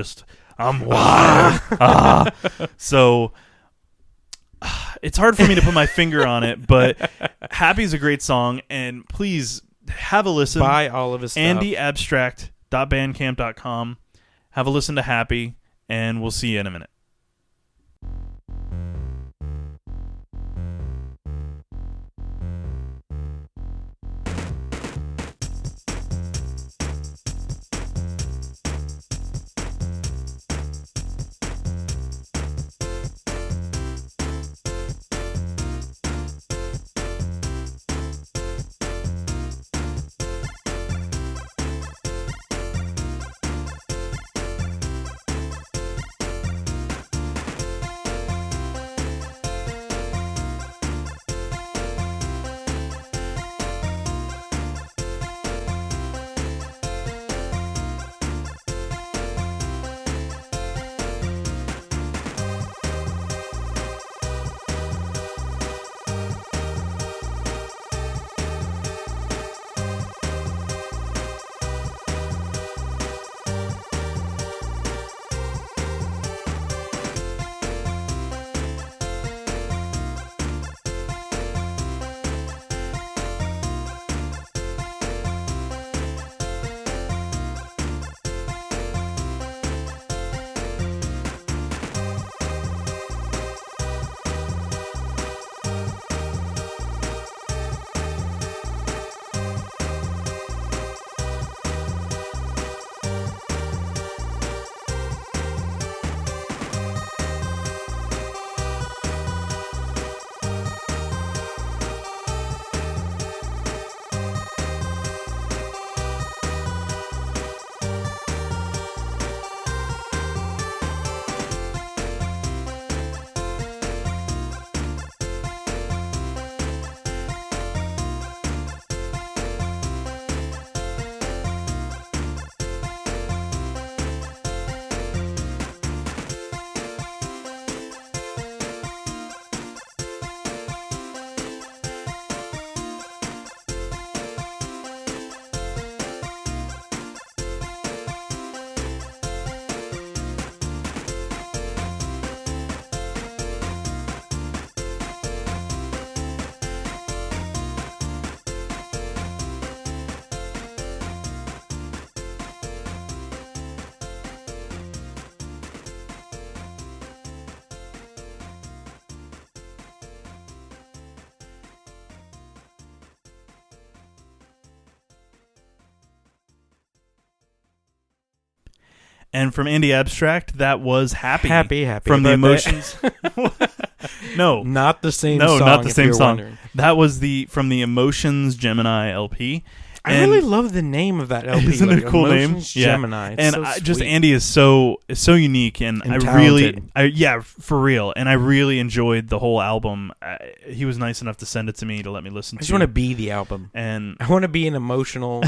A: wild. So it's hard for me to put my finger on it, but Happy is a great song, and please have a listen.
B: Buy all of his stuff.
A: andyabstract.bandcamp.com. Have a listen to Happy, and we'll see you in a minute. And from Andy Abstract, that was Happy.
B: Happy.
A: From the Emotions. No.
B: Not the same
A: song. No, not the same song.
B: Wondering.
A: That was from the Emotions Gemini LP.
B: I really love the name of that LP.
A: Isn't it a cool
B: Emotions
A: name?
B: Gemini.
A: Yeah.
B: It's
A: And just Andy is so unique, and for real. And I really enjoyed the whole album. He was nice enough to send it to me to let me listen to.
B: I just want to be the album,
A: and
B: I want to be an emotional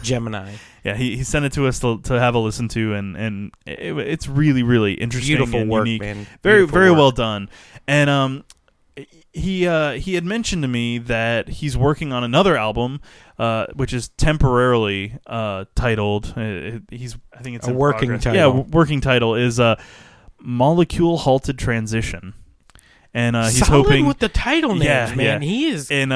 B: Gemini.
A: Yeah, he sent it to us to have a listen to, and it's really, really interesting.
B: Beautiful
A: and
B: work,
A: unique.
B: man.
A: Very, very
B: work.
A: well done. And he had mentioned to me that he's working on another album, which is temporarily titled. I think it's
B: a working
A: progress.
B: title.
A: Yeah, working title is Molecule Halted Transition. And he's
B: solid
A: hoping
B: with the title names, man.
A: Yeah.
B: He is
A: and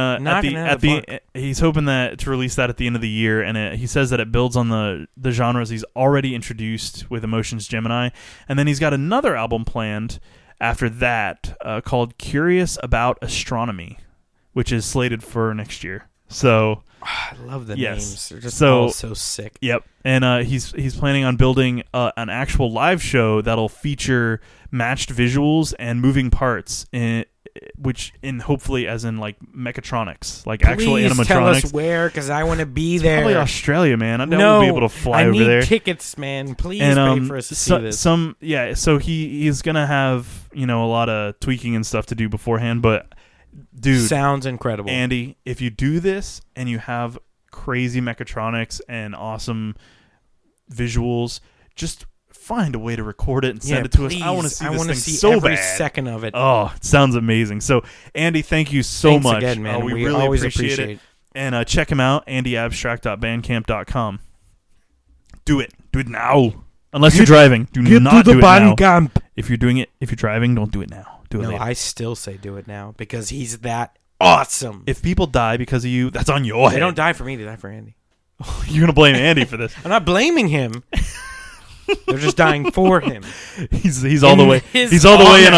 A: he's hoping that to release that at the end of the year. And he says that it builds on the genres he's already introduced with Emotions Gemini. And then he's got another album planned after that called Curious About Astronomy, which is slated for next year. So
B: I love the names. They're just
A: all
B: so sick.
A: Yep. And he's planning on building an actual live show that'll feature matched visuals and moving parts hopefully as in like mechatronics, like actual animatronics.
B: Please tell us where, because I want to be there.
A: Probably Australia, man. I won't be able to fly over there.
B: I need tickets, man. Please pay for us to see this.
A: So he's gonna have a lot of tweaking and stuff to do beforehand, but dude,
B: sounds incredible.
A: Andy, if you do this and you have crazy mechatronics and awesome visuals, just find a way to record it and send it to us. I want to see this thing so
B: every
A: bad.
B: second of it.
A: Oh, it sounds amazing. So, Andy, thank you so much.
B: Again, man.
A: We really
B: always
A: appreciate it. And check him out, andyabstract.bandcamp.com. Do it. Do it now. Unless you're driving. Do not do it now. Camp. If you're driving, don't do it now. Do it later.
B: I still say do it now because he's that awesome.
A: If people die because of you, that's on your head.
B: They don't die for me, they die for Andy.
A: You're going to blame Andy for this.
B: I'm not blaming him. They're just dying for him.
A: He's all the way. He's all the way in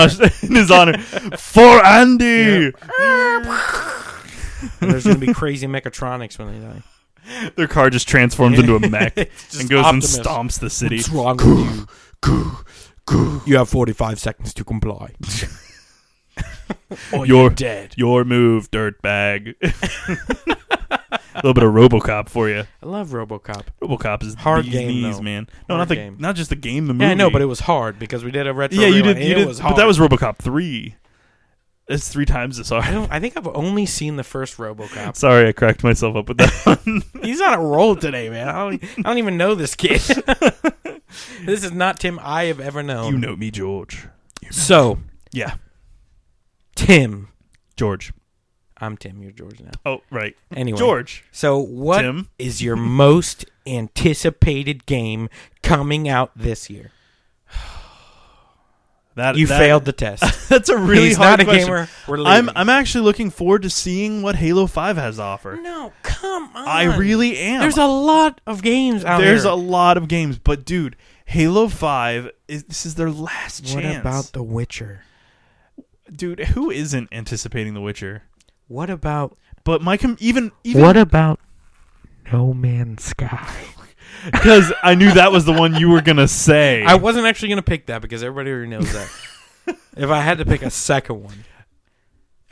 A: his honor for Andy.
B: There's gonna be crazy mechatronics when they die.
A: Their car just transforms into a mech and goes and stomps the city.
B: What's wrong with you? You have 45 seconds to comply. Or you're dead.
A: Your move, dirtbag. A little bit of RoboCop for you.
B: I love RoboCop.
A: RoboCop is
B: hard game, though.
A: Man. No, not just the game, the movie.
B: Yeah, I know, but it was hard because we did a retro.
A: Yeah, you did.
B: It was hard.
A: But that was RoboCop 3. It's 3 times as hard.
B: I think I've only seen the first RoboCop.
A: Sorry, I cracked myself up with that one.
B: He's on a roll today, man. I don't even know this kid. This is not Tim I have ever known.
A: You know me, George.
B: So,
A: yeah,
B: Tim,
A: George.
B: I'm Tim. You're George now.
A: Oh, right.
B: Anyway,
A: George.
B: So, what is your most anticipated game coming out this year? That failed the test.
A: That's a really
B: He's
A: hard
B: not
A: question.
B: A gamer. We're leaving.
A: I'm actually looking forward to seeing what Halo 5 has to offer.
B: No, come on.
A: I really am.
B: There's a lot of games out there.
A: There's a lot of games, but dude, Halo 5 this is their last chance.
B: What about The Witcher?
A: Dude, who isn't anticipating The Witcher?
B: What about?
A: But even
B: what about No Man's Sky?
A: Because I knew that was the one you were gonna say.
B: I wasn't actually gonna pick that because everybody already knows that. If I had to pick a second one,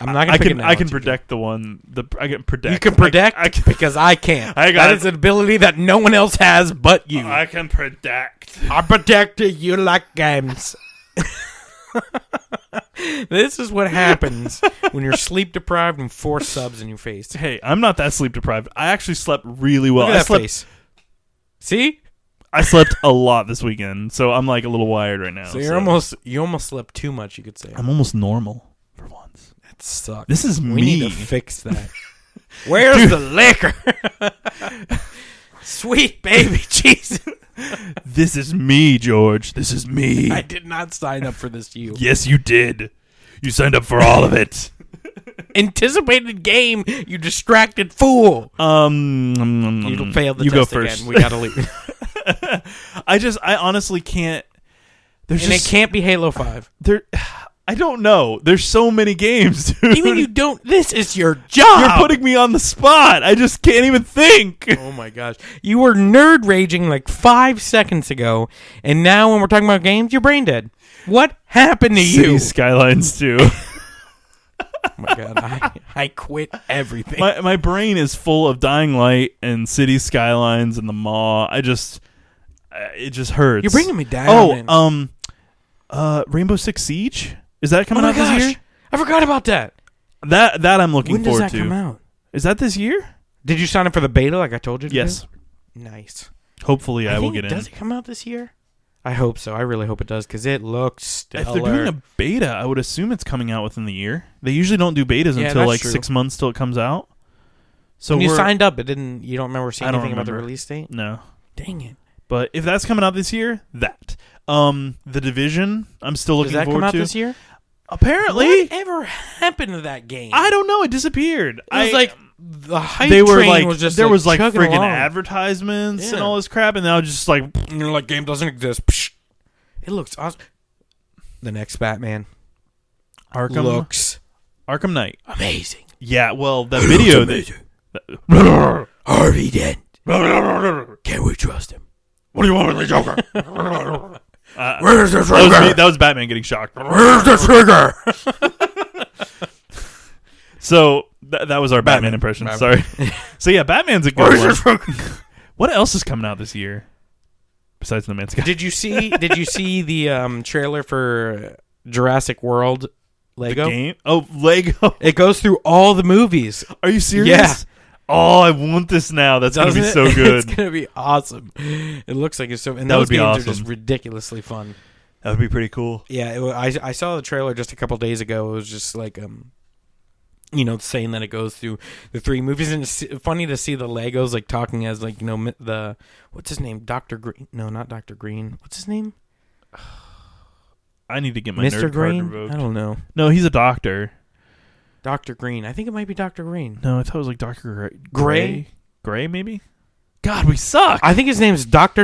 B: I'm not gonna pick it now.
A: I can predict the one. I can predict.
B: You can predict because I can't. That is an ability that no one else has but you.
A: I can predict.
B: I predict you like games. This is what happens when you're sleep deprived and 4 subs in your face.
A: Hey, I'm not that sleep deprived. I actually slept really well.
B: Look at that face. See?
A: I slept a lot this weekend, so I'm like a little wired right now.
B: So you almost slept too much, you could say.
A: I'm almost normal for once.
B: That sucks.
A: This is me.
B: We need to fix that. Where's the liquor? Sweet baby Jesus.
A: This is me, George. This is me.
B: I did not sign up for this you.
A: Yes, you did. You signed up for all of it.
B: Anticipated game, you distracted fool.
A: You
B: failed the test
A: go first.
B: Again. We gotta leave.
A: I honestly can't.
B: It can't be Halo 5.
A: I don't know. There's so many games, dude.
B: Even you don't. This is your job.
A: You're putting me on the spot. I just can't even think.
B: Oh my gosh. You were nerd raging like 5 seconds ago, and now when we're talking about games, you're brain dead. What happened to you?
A: Skylines 2.
B: Oh my god, I quit everything.
A: My brain is full of Dying Light and City Skylines and the Maw. It just hurts.
B: You're bringing me down.
A: Rainbow Six Siege? Is that coming out this year?
B: I forgot about that.
A: That I'm looking forward to.
B: When does that come out?
A: Is that this year?
B: Did you sign up for the beta like I told you to?
A: Yes.
B: Do? Nice.
A: Hopefully I will get in.
B: Does it come out this year? I hope so. I really hope it does because it looks stellar.
A: If they're doing a beta, I would assume it's coming out within the year. They usually don't do betas until like 6 months till it comes out. So
B: when you signed up, you don't remember seeing anything about the release date?
A: No.
B: Dang it.
A: But if that's coming out this year, The Division, I'm still looking forward to. Does that come out
B: this year?
A: Apparently.
B: Whatever happened to that game?
A: I don't know. It disappeared.
B: It was like the hype train was just
A: there was like
B: friggin'
A: along.
B: Advertisements
A: and all this crap, and now just like
B: game doesn't exist. Psh. It looks awesome. The next Batman looks
A: Arkham Knight
B: amazing.
A: Yeah, well, the video
B: Harvey Dent. Can we trust him?
A: What do you want with the Joker?
B: Where's the trigger?
A: That was Batman getting shocked.
B: Where's the trigger?
A: So that was our Batman impression. Sorry. So yeah, Batman's a good one. What else is coming out this year besides No Man's Sky?
B: Did you see the trailer for Jurassic World Lego?
A: The game? Oh, Lego.
B: It goes through all the movies.
A: Are you serious?
B: Yeah.
A: Oh, I want this now. That's going to be so good.
B: It's going to be awesome. It looks like it's so... And
A: that
B: those
A: would be
B: games
A: awesome.
B: are just ridiculously fun.
A: That would be pretty cool.
B: Yeah, I saw the trailer just a couple days ago. It was just like... saying that it goes through the 3 movies, and it's funny to see the Legos like talking as like the what's his name, Dr. Green? No, not Dr. Green. What's his name?
A: I need to get my
B: Mr.
A: nerd
B: Green.
A: card revoked.
B: I don't know.
A: No, he's a doctor.
B: Dr. Green. I think it might be Dr. Green.
A: No, I thought it was like Dr.
B: Gray.
A: Gray, maybe. God, we suck.
B: I think his name's Doctor,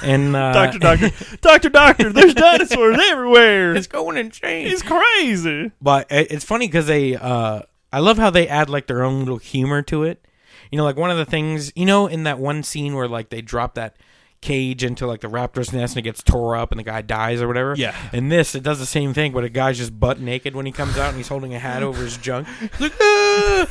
B: and
A: Doctor. There's dinosaurs everywhere.
B: It's going insane.
A: It's crazy.
B: But it's funny because I love how they add like their own little humor to it. Like one of the things, in that one scene where like they drop that cage into like the raptor's nest and it gets tore up and the guy dies or whatever.
A: Yeah.
B: In this, it does the same thing, but a guy's just butt naked when he comes out and he's holding a hat over his junk. He's like, ah!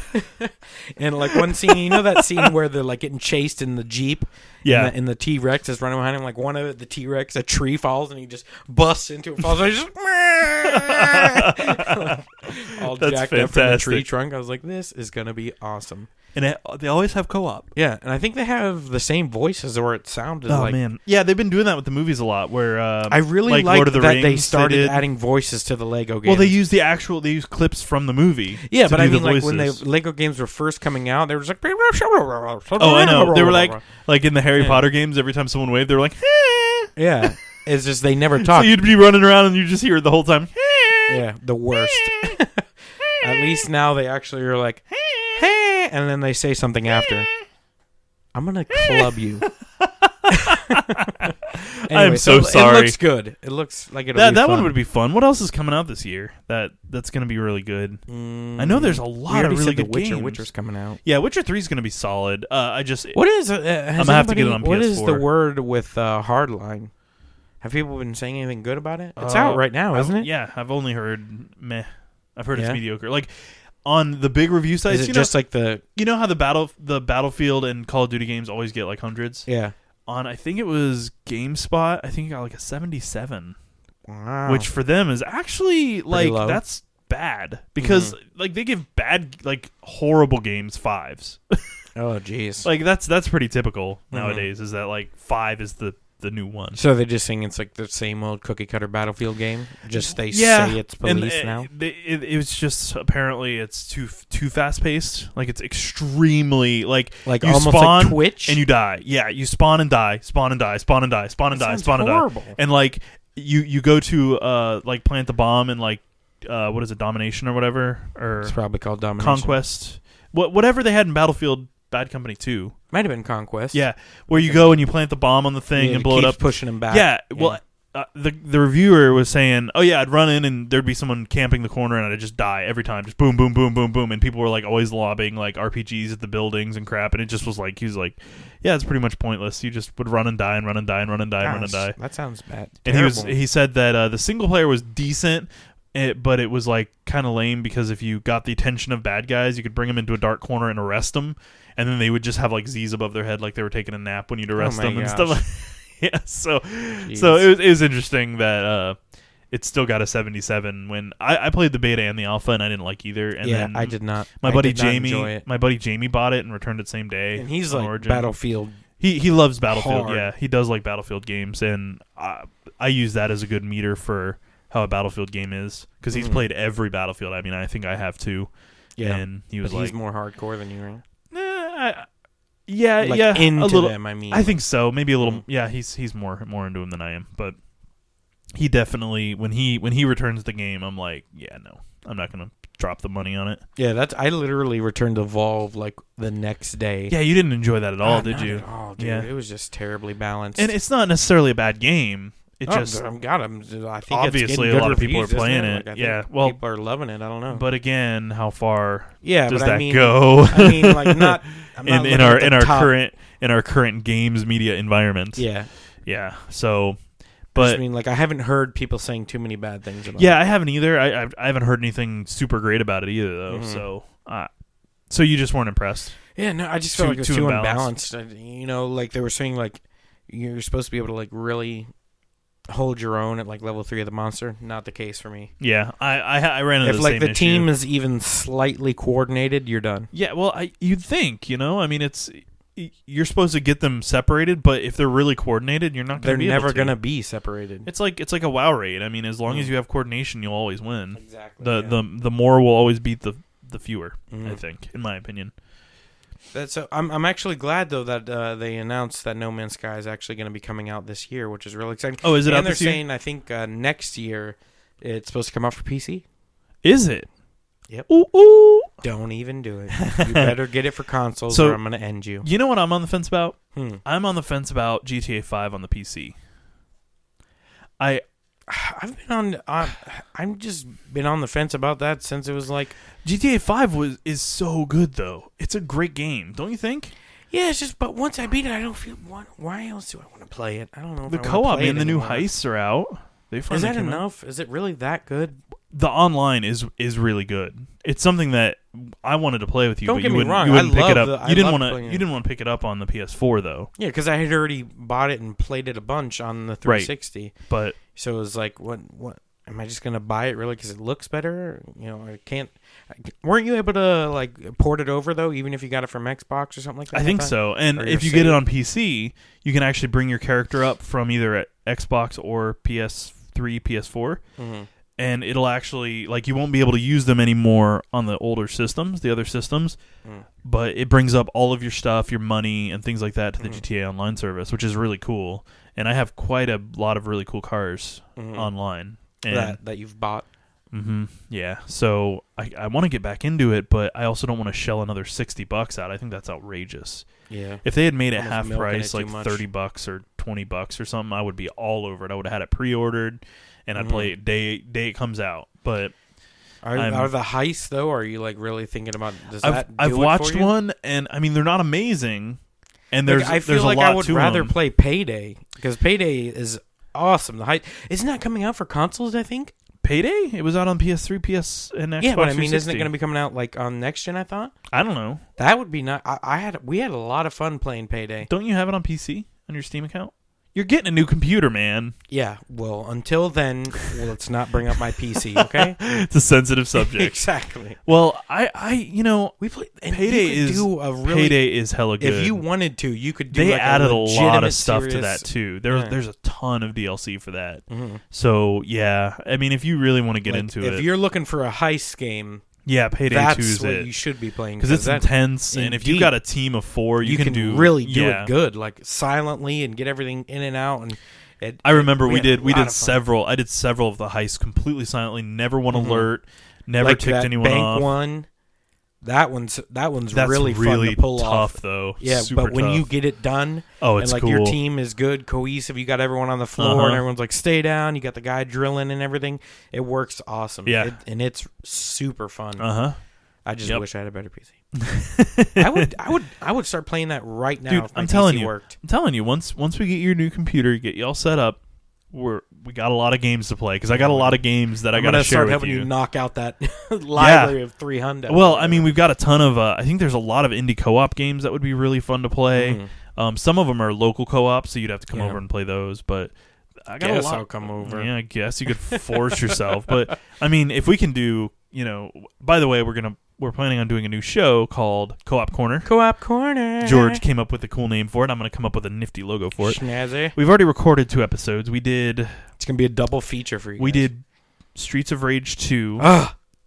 B: And like one scene, that scene where they're like getting chased in the Jeep.
A: Yeah.
B: And the T-Rex is running behind him. Like one of it, the T-Rex, a tree falls and he just busts into it, falls, and he's just all
A: That's
B: jacked
A: fantastic.
B: up from the tree trunk. I was like, this is gonna be awesome.
A: And they always have co-op.
B: Yeah, and I think they have the same voices, or it sounded
A: Oh
B: like.
A: man, yeah, they've been doing that with the movies a lot. Where
B: I really
A: like Lord
B: liked
A: of the
B: that
A: Rings,
B: they started
A: did.
B: adding voices to the Lego games.
A: Well, they use clips from the movie.
B: Yeah,
A: to
B: but
A: do
B: I
A: the
B: mean, like
A: voices.
B: when the Lego games were first coming out, they were just like.
A: Oh, I know. They were like in the Harry Potter games. Every time someone waved, they were like, "Eh."
B: Yeah, it's just they never talked.
A: So you'd be running around and you just hear it the whole time.
B: Yeah, the worst. At least now they actually are like, hey, and then they say something after. I'm going to club you. Anyway,
A: I'm so sorry.
B: It looks good. It looks like it'll be
A: that
B: fun.
A: one would be fun. What else is coming out this year that's going to be really good? I know there's a lot of really good games.
B: Witcher's coming out.
A: Yeah, Witcher 3 is going to be solid.
B: What is?
A: I'm gonna have to get it on PS4.
B: What is the word with Hardline? Have people been saying anything good about it? It's out right now, isn't it?
A: Yeah, I've only heard meh. I've heard it's mediocre. Like on the big review sites,
B: is it just like the?
A: You know how the Battlefield and Call of Duty games always get like hundreds?
B: Yeah.
A: On I think it was GameSpot, I think it got like a 77.
B: Wow.
A: Which for them is actually like
B: low.
A: that's bad because like they give bad like horrible games 5s.
B: Oh jeez.
A: Like that's pretty typical nowadays. Is that like 5 is the new one?
B: So they're just saying it's like the same old cookie cutter Battlefield game. Just they say it's police now.
A: It was just apparently it's too fast paced. Like it's extremely like you
B: almost
A: spawn
B: like Twitch
A: and you die. Yeah, you spawn and die, spawn and die, spawn and die, spawn and die, spawn and die. And like you go to like plant the bomb and like what is it, domination or whatever, or
B: it's probably called domination,
A: conquest, whatever they had in Battlefield Bad Company 2.
B: Might have been Conquest.
A: Yeah, where you go and you plant the bomb on the thing and blow it up,
B: pushing them back.
A: Yeah, well, the reviewer was saying, "Oh yeah, I'd run in and there'd be someone camping the corner and I'd just die every time, just boom, boom, boom, boom, boom." And people were like always lobbing like RPGs at the buildings and crap, and it just was like he was like, "Yeah, it's pretty much pointless. You just would run and die and run and die and run and die and run and die."
B: That sounds bad.
A: And he said that the single player was decent. But it was like kind of lame because if you got the attention of bad guys, you could bring them into a dark corner and arrest them, and then they would just have like Z's above their head like they were taking a nap when you'd arrest them and stuff. Yeah, so it was interesting that it still got a 77 when I played the beta and the alpha and I didn't like either. And then
B: I did not.
A: My buddy Jamie bought it and returned it same day.
B: And he's like Origin. Battlefield.
A: He loves Battlefield.
B: Hard.
A: Yeah, he does like Battlefield games, and I use that as a good meter for how a Battlefield game is because he's played every Battlefield. I mean, I think I have too. Yeah, and he was
B: he's more hardcore than you, right?
A: Yeah,
B: into
A: a little,
B: them. I mean,
A: I think so. Maybe a little. Yeah, he's more into him than I am. But he definitely when he returns the game, I'm like, yeah, no, I'm not gonna drop the money on it.
B: Yeah, I literally returned Evolve like the next day.
A: Yeah, you didn't enjoy that at all, did you?
B: Not at all, dude.
A: Yeah,
B: it was just terribly balanced.
A: And it's not necessarily a bad game. It just
B: I think
A: obviously
B: it's
A: a lot of
B: reviews,
A: people are playing it.
B: Like,
A: yeah, well,
B: people are loving it. I don't know.
A: But again, how far
B: does
A: that
B: mean,
A: go?
B: I mean, like not
A: in our current games media environment.
B: Yeah.
A: So, But
B: I mean, like, I haven't heard people saying too many bad things about it.
A: Yeah, I haven't either. I haven't heard anything super great about it either, though. So you just weren't impressed?
B: Yeah, no, I just felt like it was too unbalanced. Like they were saying, like, you're supposed to be able to, like, really hold your own at, like, level 3 of the monster. Not the case for me.
A: Yeah, I ran into the same issue.
B: If, like, the team is even slightly coordinated, you're done.
A: Yeah, well, you'd think, I mean, you're supposed to get them separated, but if they're really coordinated, you're not going to be able to.
B: They're never going to be separated.
A: It's like a WoW raid. I mean, as long as you have coordination, you'll always win.
B: Exactly.
A: The more will always beat the fewer, I think, in my opinion.
B: I'm actually glad, though, that they announced that No Man's Sky is actually going to be coming out this year, which is really exciting.
A: Oh, is it out this year?
B: And they're saying, I think, next year it's supposed to come out for PC.
A: Is it?
B: Yep.
A: Ooh.
B: Don't even do it. You better get it for consoles or I'm going to end you.
A: You know what I'm on the fence about? I'm on the fence about GTA 5 on the PC.
B: I've just been on the fence about that since it was like
A: GTA 5 is so good though. It's a great game, don't you think?
B: Yeah, it's just but once I beat it, I don't feel why else do I want to play it? I don't know.
A: The co-op and the new heists are out.
B: Is that enough? Is it really that good?
A: The online is really good. It's something that I wanted to play with you,
B: don't
A: but
B: get
A: you
B: me wrong.
A: wouldn't pick it up. You didn't
B: want
A: to pick it up on the PS4 though.
B: Yeah, because I had already bought it and played it a bunch on the 360.
A: Right. But
B: so it was like, what? Am I just gonna buy it really because it looks better? I can't. Weren't you able to like port it over though, even if you got it from Xbox or something like that?
A: I think so. And if you get it on PC, you can actually bring your character up from either Xbox or PS3, PS4. Mm-hmm. And it'll actually, like, you won't be able to use them anymore on the older systems, the other systems, but it brings up all of your stuff, your money, and things like that to the GTA Online service, which is really cool. And I have quite a lot of really cool cars online. And
B: that you've bought?
A: Yeah. So I want to get back into it, but I also don't want to shell another $60 out. I think that's outrageous.
B: Yeah.
A: If they had made it half price, like $30 or $20 or something, I would be all over it. I would have had it pre-ordered. And I'd play it day it comes out. But
B: are the heists though? Are you like really thinking about?
A: I've watched one, and I mean they're not amazing. And there's
B: I feel
A: there's
B: like
A: a lot
B: I would
A: to
B: rather
A: them.
B: play Payday because Payday is awesome. The heist isn't that coming out for consoles? I think
A: Payday. It was out on PS3, PS, and Xbox.
B: Yeah, but I mean,
A: 360.
B: isn't it going to be coming out like on next gen? I thought.
A: I don't know.
B: That would be not. We had a lot of fun playing Payday.
A: Don't you have it on PC on your Steam account? You're getting a new computer, man.
B: Yeah, well, until then, let's not bring up my PC, okay?
A: It's a sensitive subject.
B: Exactly.
A: Well, we play Payday is hella good.
B: If you wanted to, you could do
A: They
B: like
A: added a lot of stuff
B: serious,
A: to that too. There's a ton of DLC for that. So, yeah, I mean, if you really want to get into it.
B: If you're looking for a heist game,
A: yeah, Payday 2 is
B: that's what
A: it.
B: You should be playing
A: because it's intense, and if you've got a team of 4, you can
B: really do it good, like silently, and get everything in and out. And
A: I remember we did several. I did several of the heists completely silently, never one alert, never
B: like
A: ticked anyone
B: bank
A: off.
B: One, that one's
A: That's
B: really fun to pull
A: tough,
B: off.
A: though.
B: Yeah,
A: super
B: but when
A: tough.
B: you get it done,
A: it's
B: and like
A: cool.
B: your team is good, cohesive, you got everyone on the floor, and everyone's like, "Stay down." You got the guy drilling and everything. It works awesome.
A: Yeah,
B: and it's super fun. I just wish I had a better
A: PC.
B: I would start playing that right now.
A: Dude,
B: if my
A: I'm telling
B: PC
A: you.
B: worked.
A: I'm telling you. Once we get your new computer, get you all set up, we got a lot of games to play because I got a lot of games that I got to share with you.
B: I'm gonna start helping you knock out that library of 300.
A: Well, I mean, we've got a ton of. I think there's a lot of indie co-op games that would be really fun to play. Some of them are local co-op, so you'd have to come over and play those. But I got a lot.
B: I'll come over.
A: Yeah, I guess you could force yourself. But I mean, if we can do, by the way, we're planning on doing a new show called Co-op Corner.
B: Co-op Corner.
A: George came up with a cool name for it. I'm going to come up with a nifty logo for it.
B: Snazzy.
A: We've already recorded 2 episodes. It's
B: going to be a double feature for you.
A: We did Streets of Rage 2.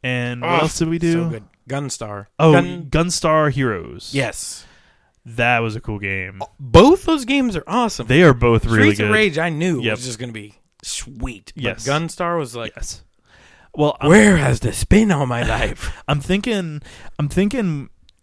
A: And what else did we do?
B: So good. Gunstar.
A: Gunstar Heroes.
B: Yes.
A: That was a cool game.
B: Both those games are awesome.
A: They are both really good.
B: Streets of Rage, I knew was just going to be sweet.
A: Yes.
B: But Gunstar was like...
A: Yes. Well,
B: where has this been all my life?
A: I'm thinking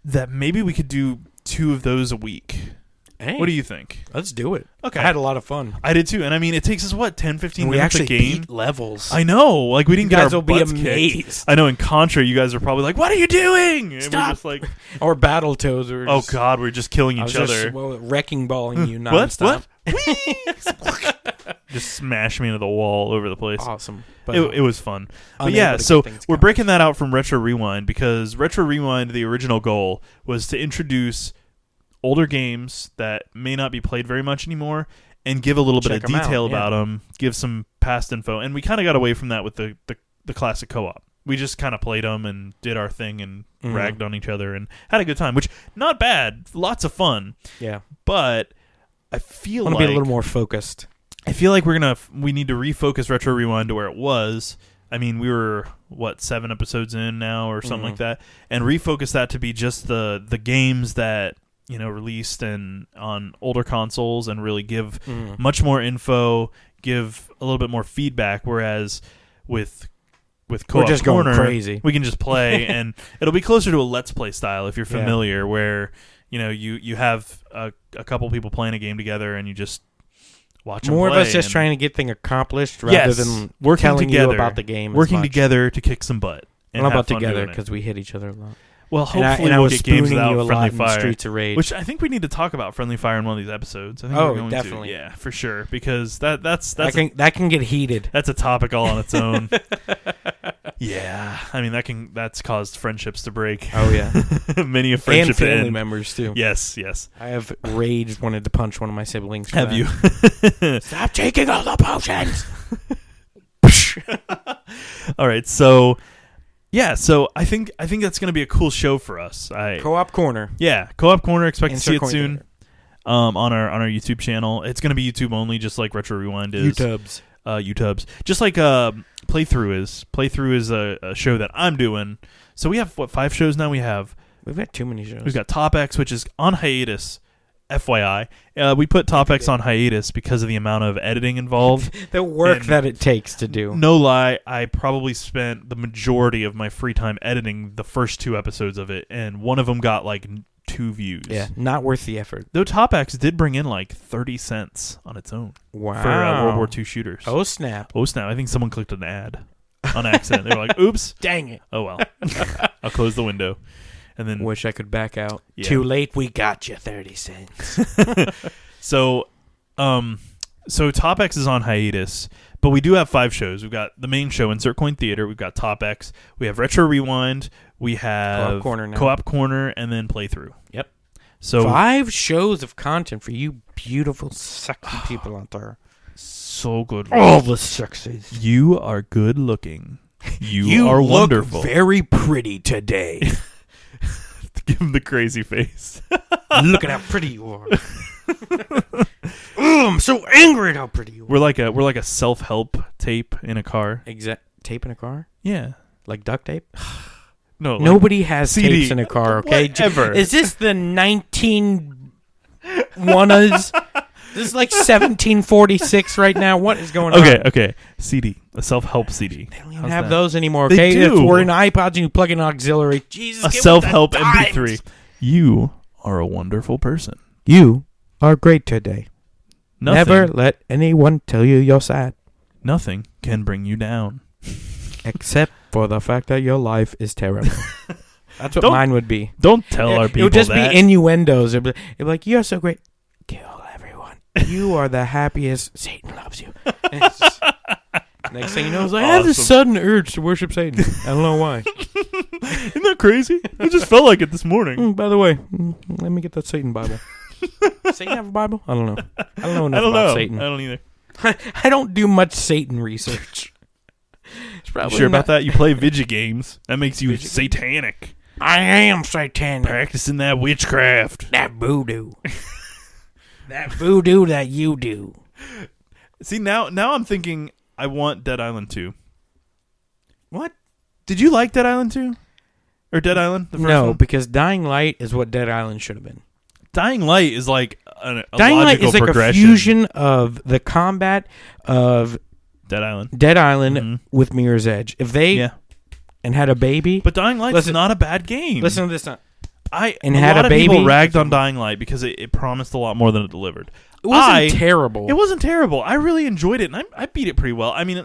A: that maybe we could do 2 of those a week.
B: Hey,
A: what do you think?
B: Let's do it.
A: Okay.
B: I had a lot of fun.
A: I did too. And I mean, it takes us 10, 15
B: we
A: minutes a
B: actually
A: game.
B: beat levels.
A: I know. Like we didn't get our butts
B: amazed.
A: kicked. I know in Contra you guys are probably like, "What are you doing?" And
B: Stop.
A: we're just like
B: or Battletoads or
A: oh god, we're just killing each other.
B: Wrecking balling you nonstop.
A: What? just smash me into the wall over the place.
B: Awesome.
A: But it was fun. But yeah, so we're breaking that out from Retro Rewind because Retro Rewind, the original goal was to introduce older games that may not be played very much anymore and give a little bit of detail about them, give some past info. And we kind of got away from that with the classic co-op. We just kind of played them and did our thing and ragged on each other and had a good time, which not bad, lots of fun.
B: Yeah.
A: But I feel like...
B: I want to be a little more focused.
A: I feel like we need to refocus Retro Rewind to where it was. I mean, we were, 7 episodes in now or something like that, and refocus that to be just the games that, released and on older consoles and really give much more info, give a little bit more feedback, whereas with Co-op
B: just
A: Corner,
B: going crazy.
A: We can just play, and it'll be closer to a Let's Play style if you're familiar, where you have a couple people playing a game together and you just watch them
B: more
A: play.
B: of us just trying to get things accomplished rather than
A: working
B: telling
A: together,
B: you about the game.
A: Working together to kick some butt.
B: Not about together because we hit each other a lot.
A: Well, hopefully
B: we'll
A: get games without Friendly Fire,
B: Streets of Rage,
A: which I think we need to talk about Friendly Fire in one of these episodes. I think we're going
B: definitely,
A: yeah, for sure, because that's
B: that can get heated.
A: That's a topic all on its own. Yeah, I mean that's caused friendships to break.
B: Oh yeah,
A: many a friendship
B: and family members too.
A: Yes.
B: I have wanted to punch one of my siblings.
A: Have you?
B: Stop taking all the potions.
A: All right, so. Yeah, so I think that's going to be a cool show for us.
B: Co-op Corner.
A: Yeah, Co-op Corner. Expect to see it soon
B: Theater.
A: on our YouTube channel. It's going to be YouTube only, just like Retro Rewind is. YouTubes. Just like Playthrough is. Playthrough is a show that I'm doing. So we have, 5 shows now?
B: We've got too many shows.
A: We've got Top X, which is on hiatus. FYI, we put Top X on hiatus because of the amount of editing involved.
B: The work that it takes to do.
A: No lie, I probably spent the majority of my free time editing the first 2 episodes of it, and one of them got 2 views.
B: Yeah, not worth the effort.
A: Though Top X did bring in 30 cents on its own.
B: Wow.
A: For World War II shooters.
B: Oh, snap.
A: I think someone clicked an ad on accident. They were like, oops.
B: Dang it.
A: Oh, well. I'll close the window. And then
B: wish I could back out.
A: Yeah.
B: Too late. We got you 30 cents.
A: So Top X is on hiatus, but we do have 5 shows. We've got the main show, Insert Coin Theater. We've got Top X. We have Retro Rewind. We have Co-op Corner, and then Playthrough.
B: Yep.
A: So
B: 5 shows of content for you beautiful, sexy people out there.
A: So good.
B: All the sexies.
A: You are good looking. You are wonderful.
B: Very pretty today.
A: Give him the crazy face.
B: Look at how pretty you are. I'm so angry at how pretty you are.
A: We're like a self-help tape in a car.
B: Tape in a car?
A: Yeah.
B: Like duct tape?
A: No.
B: Nobody has
A: CD.
B: tapes in a car, okay?
A: Whatever.
B: Is this the 1901s? This is like 1746 right now. What is going on?
A: Okay. CD. A self-help CD.
B: They don't even have those anymore, okay?
A: They do.
B: If we're in iPods and you plug in an auxiliary, Jesus,
A: a self-help MP3. You are a wonderful person.
B: You are great today.
A: Nothing,
B: never let anyone tell you you're sad.
A: Nothing can bring you down.
B: Except for the fact that your life is terrible. That's what mine would be.
A: Don't tell our people that.
B: It would just be innuendos. It'd be like, you're so great. Kill everyone. You are the happiest. Satan loves you. Next thing you know, I have this sudden urge to worship Satan. I don't know why.
A: Isn't that crazy? I just felt like it this morning.
B: By the way, let me get that Satan Bible. Satan have a Bible? I don't know. I don't know enough about Satan.
A: I don't either.
B: I don't do much Satan research.
A: You sure about that? You play video games. That makes you satanic.
B: I am satanic.
A: Practicing that witchcraft.
B: That voodoo. That voodoo that you do.
A: See, now I'm thinking I want Dead Island 2.
B: What?
A: Did you like Dead Island 2? Or Dead Island? The first one?
B: Because Dying Light is what Dead Island should have been.
A: Dying Light is like a
B: Dying Light is like
A: progression.
B: A fusion of the combat of
A: Dead Island
B: with Mirror's Edge. If they and had a baby,
A: but Dying Light's not a bad game.
B: Listen to this.
A: A
B: lot
A: of people ragged on Dying Light because it promised a lot more than it delivered.
B: It wasn't terrible.
A: It wasn't terrible. I really enjoyed it, and I beat it pretty well. I mean,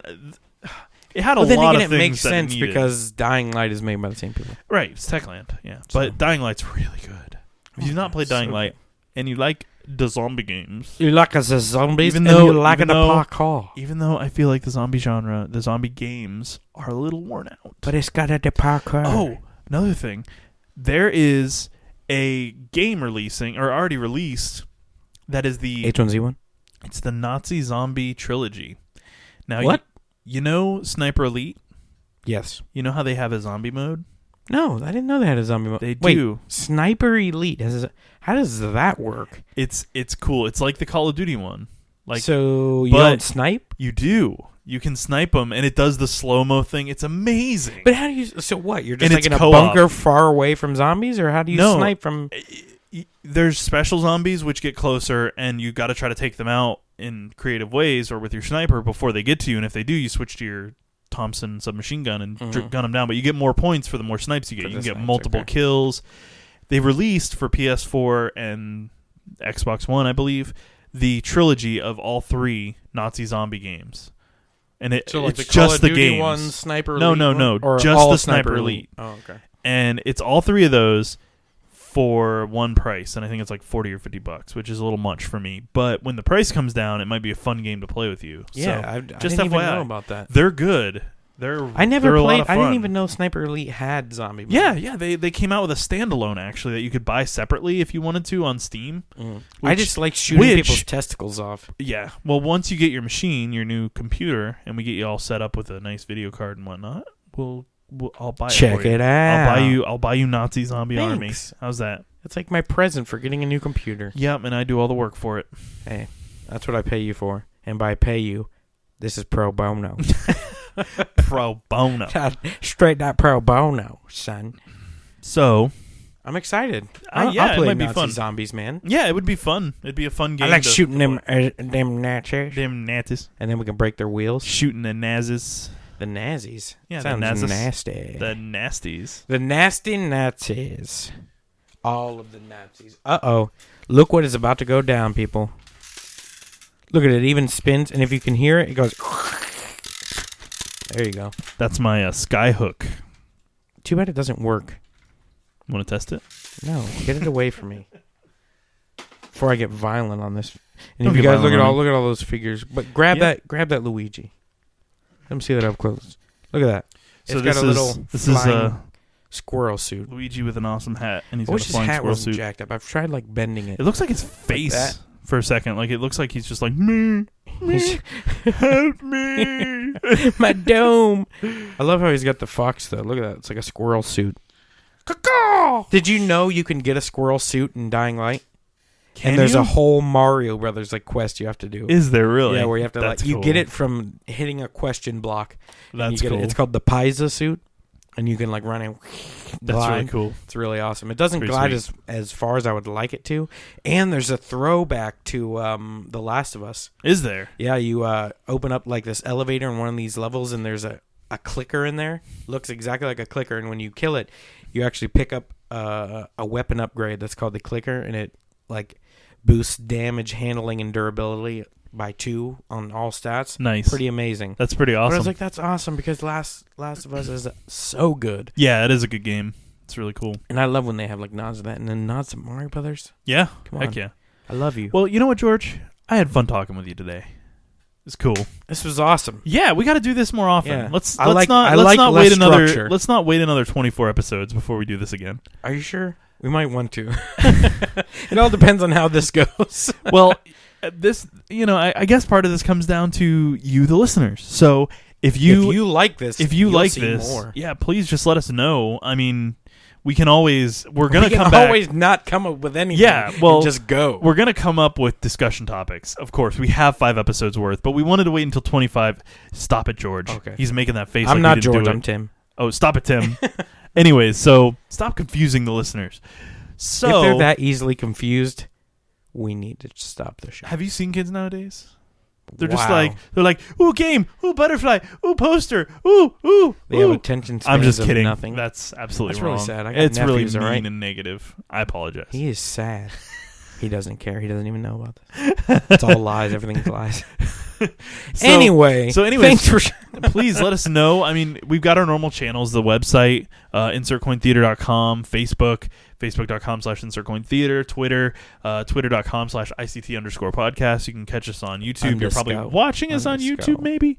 A: it had a lot of things that
B: it makes sense because Dying Light is made by the same people.
A: Right, it's Techland, yeah. But Dying Light's really good. If you've not played Dying Light and you like the zombie games.
B: You like the zombies and you like the parkour.
A: Even though I feel like the zombie genre, the zombie games are a little worn out.
B: But it's got the parkour.
A: Oh, another thing. There is a game releasing, or already released, that is the...
B: H1Z1?
A: It's the Nazi Zombie Trilogy. Now,
B: what?
A: You know Sniper Elite?
B: Yes.
A: You know how they have a zombie mode?
B: No, I didn't know they had a zombie mode.
A: They do.
B: Sniper Elite. How does that work?
A: It's cool. It's like the Call of Duty one.
B: So you don't snipe?
A: You do. You can snipe them, and it does the slow-mo thing. It's amazing.
B: But how do you... So what? You're just in a bunker far away from zombies? Or how do you snipe from...
A: There's special zombies which get closer, and you got to try to take them out in creative ways or with your sniper before they get to you. And if they do, you switch to your Thompson submachine gun and gun them down. But you get more points for the more snipes you get. You can get multiple kills. They released for PS4 and Xbox One, I believe, the trilogy of all 3 Nazi zombie games. And it's
B: the
A: just the
B: Duty
A: games.
B: One, Sniper Elite
A: No.
B: Or
A: just the
B: Sniper
A: Elite.
B: Oh, okay.
A: And it's all 3 of those for one price, and I think it's like $40 or $50, which is a little much for me. But when the price comes down, it might be a fun game to play with you.
B: Yeah,
A: so,
B: I
A: just
B: didn't
A: FYI,
B: even know about that.
A: They're good.
B: I never played. I didn't even know Sniper Elite had zombie mode.
A: Yeah. They came out with a standalone actually that you could buy separately if you wanted to on Steam.
B: I just like shooting people's testicles off.
A: Yeah. Well, once you get your machine, your new computer, and we get you all set up with a nice video card and whatnot, I'll buy it.
B: Check it out.
A: I'll buy you Nazi Zombie Army. How's that?
B: It's like my present for getting a new computer.
A: Yep, and I do all the work for it.
B: Hey, that's what I pay you for. And by pay you, this is pro bono.
A: Pro bono.
B: Straight out pro bono, son.
A: So,
B: I'm excited.
A: I'll
B: play
A: it might be
B: Nazi
A: fun.
B: Zombies, man.
A: Yeah, it would be fun. It'd be a fun game.
B: I like shooting them Nazis.
A: Them Nazis.
B: And then we can break their wheels.
A: Shooting the Nazis.
B: The Nazis.
A: Yeah,
B: sounds
A: the Nazis.
B: nasty.
A: The Nasties.
B: The nasty Nazis. All of the Nazis. Uh-oh. Look what is about to go down, people. Look at it. It even spins, and if you can hear it, it goes... There you go.
A: That's my sky hook.
B: Too bad it doesn't work.
A: Want to test it?
B: No. Get it away from me. Before I get violent on this. And
A: Don't
B: if you
A: get
B: guys look at
A: violent
B: all those figures. But grab that Luigi. Let me see that up close. Look at that.
A: So
B: it's got a little flying squirrel suit.
A: Luigi with an awesome hat, and he's
B: I
A: got
B: wish
A: a
B: his
A: flying
B: hat
A: squirrel
B: wasn't
A: suit.
B: jacked up. I've tried like bending it.
A: It looks like his face
B: like
A: for a second. Like it looks like he's just like me, help me,
B: my dome. I love how he's got the fox though. Look at that. It's like a squirrel suit. Caw-caw! Did you know you can get a squirrel suit in Dying Light? And there's a whole Mario Brothers like quest you have to do.
A: Is there really?
B: Yeah, where you have to
A: That's
B: you
A: cool.
B: get it from hitting a question block.
A: That's
B: you get
A: cool.
B: It's called the Pisa suit, and you can like run and
A: That's
B: glide.
A: really cool.
B: It's really awesome. It doesn't
A: Pretty
B: glide
A: sweet.
B: as far as I would like it to, and there's a throwback to The Last of Us.
A: Is there?
B: Yeah, you open up like this elevator in one of these levels, and there's a clicker in there. Looks exactly like a clicker, and when you kill it, you actually pick up a weapon upgrade that's called the clicker, and it like boosts damage, handling, and durability by 2 on all stats.
A: Nice.
B: Pretty amazing.
A: That's pretty awesome.
B: But I was like, that's awesome because Last of Us is so good.
A: Yeah, it is a good game. It's really cool.
B: And I love when they have like nods to that, and then nods to Mario Brothers.
A: Yeah.
B: Come on.
A: Heck yeah.
B: I love you.
A: Well, you know what, George? I had fun talking with you today. It's cool.
B: This was awesome.
A: Yeah, we got to do this more often.
B: Yeah.
A: Let's
B: I like
A: not
B: less
A: wait another
B: structure.
A: let's not wait another 24 episodes before we do this again.
B: Are you sure? We might want to. It all depends on how this goes.
A: Well, this, I guess part of this comes down to you, the listeners. So if you
B: like this, more.
A: yeah, please just let us know. I mean, we're gonna come back.
B: Always not come up with anything.
A: Yeah, well,
B: and just go.
A: We're gonna come up with discussion topics. Of course, we have 5 episodes worth, but we wanted to wait until 25. Stop it, George.
B: Okay,
A: he's making that face.
B: I'm
A: like
B: not
A: we didn't
B: George.
A: do it.
B: I'm Tim.
A: Oh, stop it, Tim. Anyways, so stop confusing the listeners. So
B: if they're that easily confused, we need to stop the show.
A: Have you seen kids nowadays? They're just like, ooh, game, ooh, butterfly, ooh, poster, ooh.
B: They have attention spans
A: I'm just
B: of
A: kidding.
B: nothing.
A: That's absolutely
B: That's
A: wrong.
B: really sad. I got
A: It's really
B: nephews,
A: mean
B: all right?
A: and negative. I apologize.
B: He is sad. He doesn't care. He doesn't even know about this. It's all lies. Everything's lies. Anyway, thanks for
A: please let us know. I mean, we've got our normal channels, the website, insertcointheater.com, Facebook, Facebook.com/InsertCoinTheater, Twitter, Twitter.com/ICT_podcast. You can catch us on YouTube. You're probably watching us on YouTube, maybe.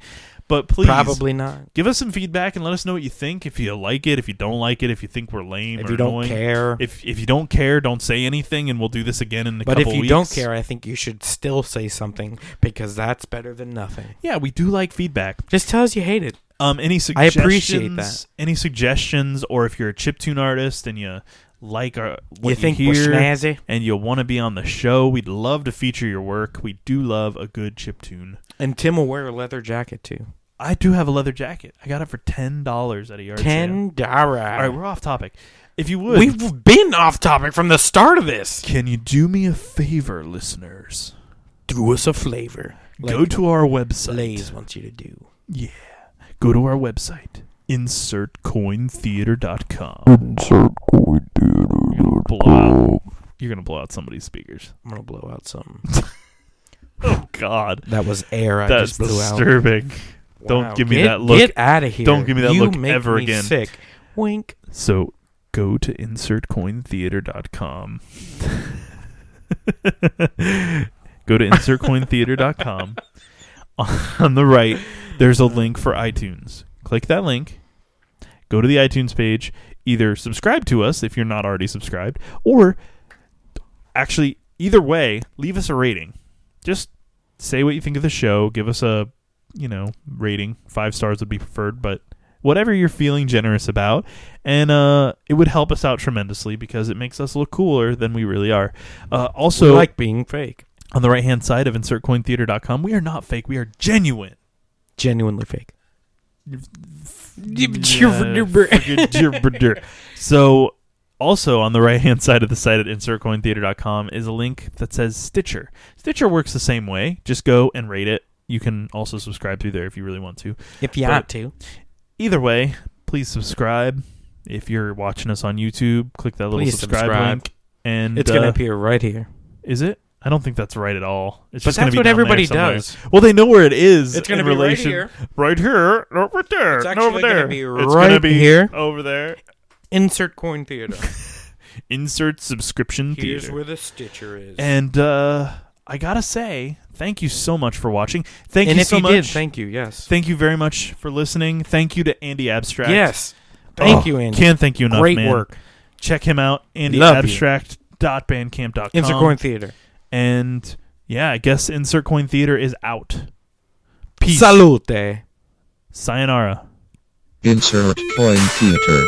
A: But please,
B: probably not.
A: Give us some feedback and let us know what you think. If you like it, if you don't like it, if you think we're lame,
B: if
A: or
B: you don't
A: annoying.
B: care,
A: if you don't care, don't say anything, and we'll do this again in a couple weeks.
B: But if you don't care, I think you should still say something because that's better than nothing.
A: Yeah, we do like feedback.
B: Just tell us you hate it.
A: Any suggestions?
B: I appreciate that.
A: Any suggestions, or if you're a chiptune artist and you like what
B: you think
A: hear
B: we're snazzy
A: and you want to be on the show, we'd love to feature your work. We do love a good chiptune.
B: And Tim will wear a leather jacket too.
A: I do have a leather jacket. I got it for $10 at a yard sale.
B: $10.
A: All right, we're off topic. If you would,
B: we've been off topic from the start of this.
A: Can you do me a favor, listeners?
B: Do us a flavor.
A: Go to our website.
B: Blaze wants you to do.
A: Yeah. Go to our website. InsertCoinTheater.com. You're gonna blow out somebody's speakers.
B: I'm gonna blow out something.
A: Oh God,
B: that was air. I
A: That's
B: just blew
A: disturbing.
B: Wow.
A: Don't give me that look.
B: Get out of here.
A: Don't give me that look
B: make
A: ever
B: me
A: again.
B: Sick. Wink.
A: So go to InsertCoinTheater.com. Go to InsertCoinTheater.com. On the right, there's a link for iTunes. Click that link. Go to the iTunes page. Either subscribe to us if you're not already subscribed, or actually, either way, leave us a rating. Just say what you think of the show. Give us a, rating. 5 stars would be preferred, but whatever you're feeling generous about. And it would help us out tremendously because it makes us look cooler than we really are. Also,
B: we like being fake.
A: On the right-hand side of InsertCoinTheater.com, we are not fake. We are genuine.
B: Genuinely fake.
A: So, also on the right-hand side of the site at InsertCoinTheater.com is a link that says Stitcher. Stitcher works the same way. Just go and rate it. You can also subscribe through there if you really want to.
B: If you want to.
A: Either way, please subscribe. If you're watching us on YouTube, click that little subscribe link. And
B: it's going to appear right here.
A: Is it? I don't think that's right at all. It's
B: but
A: just
B: that's
A: be
B: what everybody does.
A: Well, they know where it is.
B: It's going to be right here.
A: Right here. Over there.
B: It's actually
A: going
B: to be right here.
A: Over there.
B: Insert Coin Theater.
A: Insert subscription theater.
B: Here's where the Stitcher is.
A: And I got to say, thank you so much for watching. Thank you so much.
B: And if you did, thank you, yes.
A: Thank you very much for listening. Thank you to Andy Abstract.
B: Yes. Thank you, Andy.
A: Can't thank you enough,
B: Great
A: man.
B: work.
A: Check him out, andyabstract.bandcamp.com.
B: Insert Coin Theater.
A: And yeah, I guess Insert Coin Theater is out. Peace.
B: Salute.
A: Sayonara.
C: Insert Coin Theater.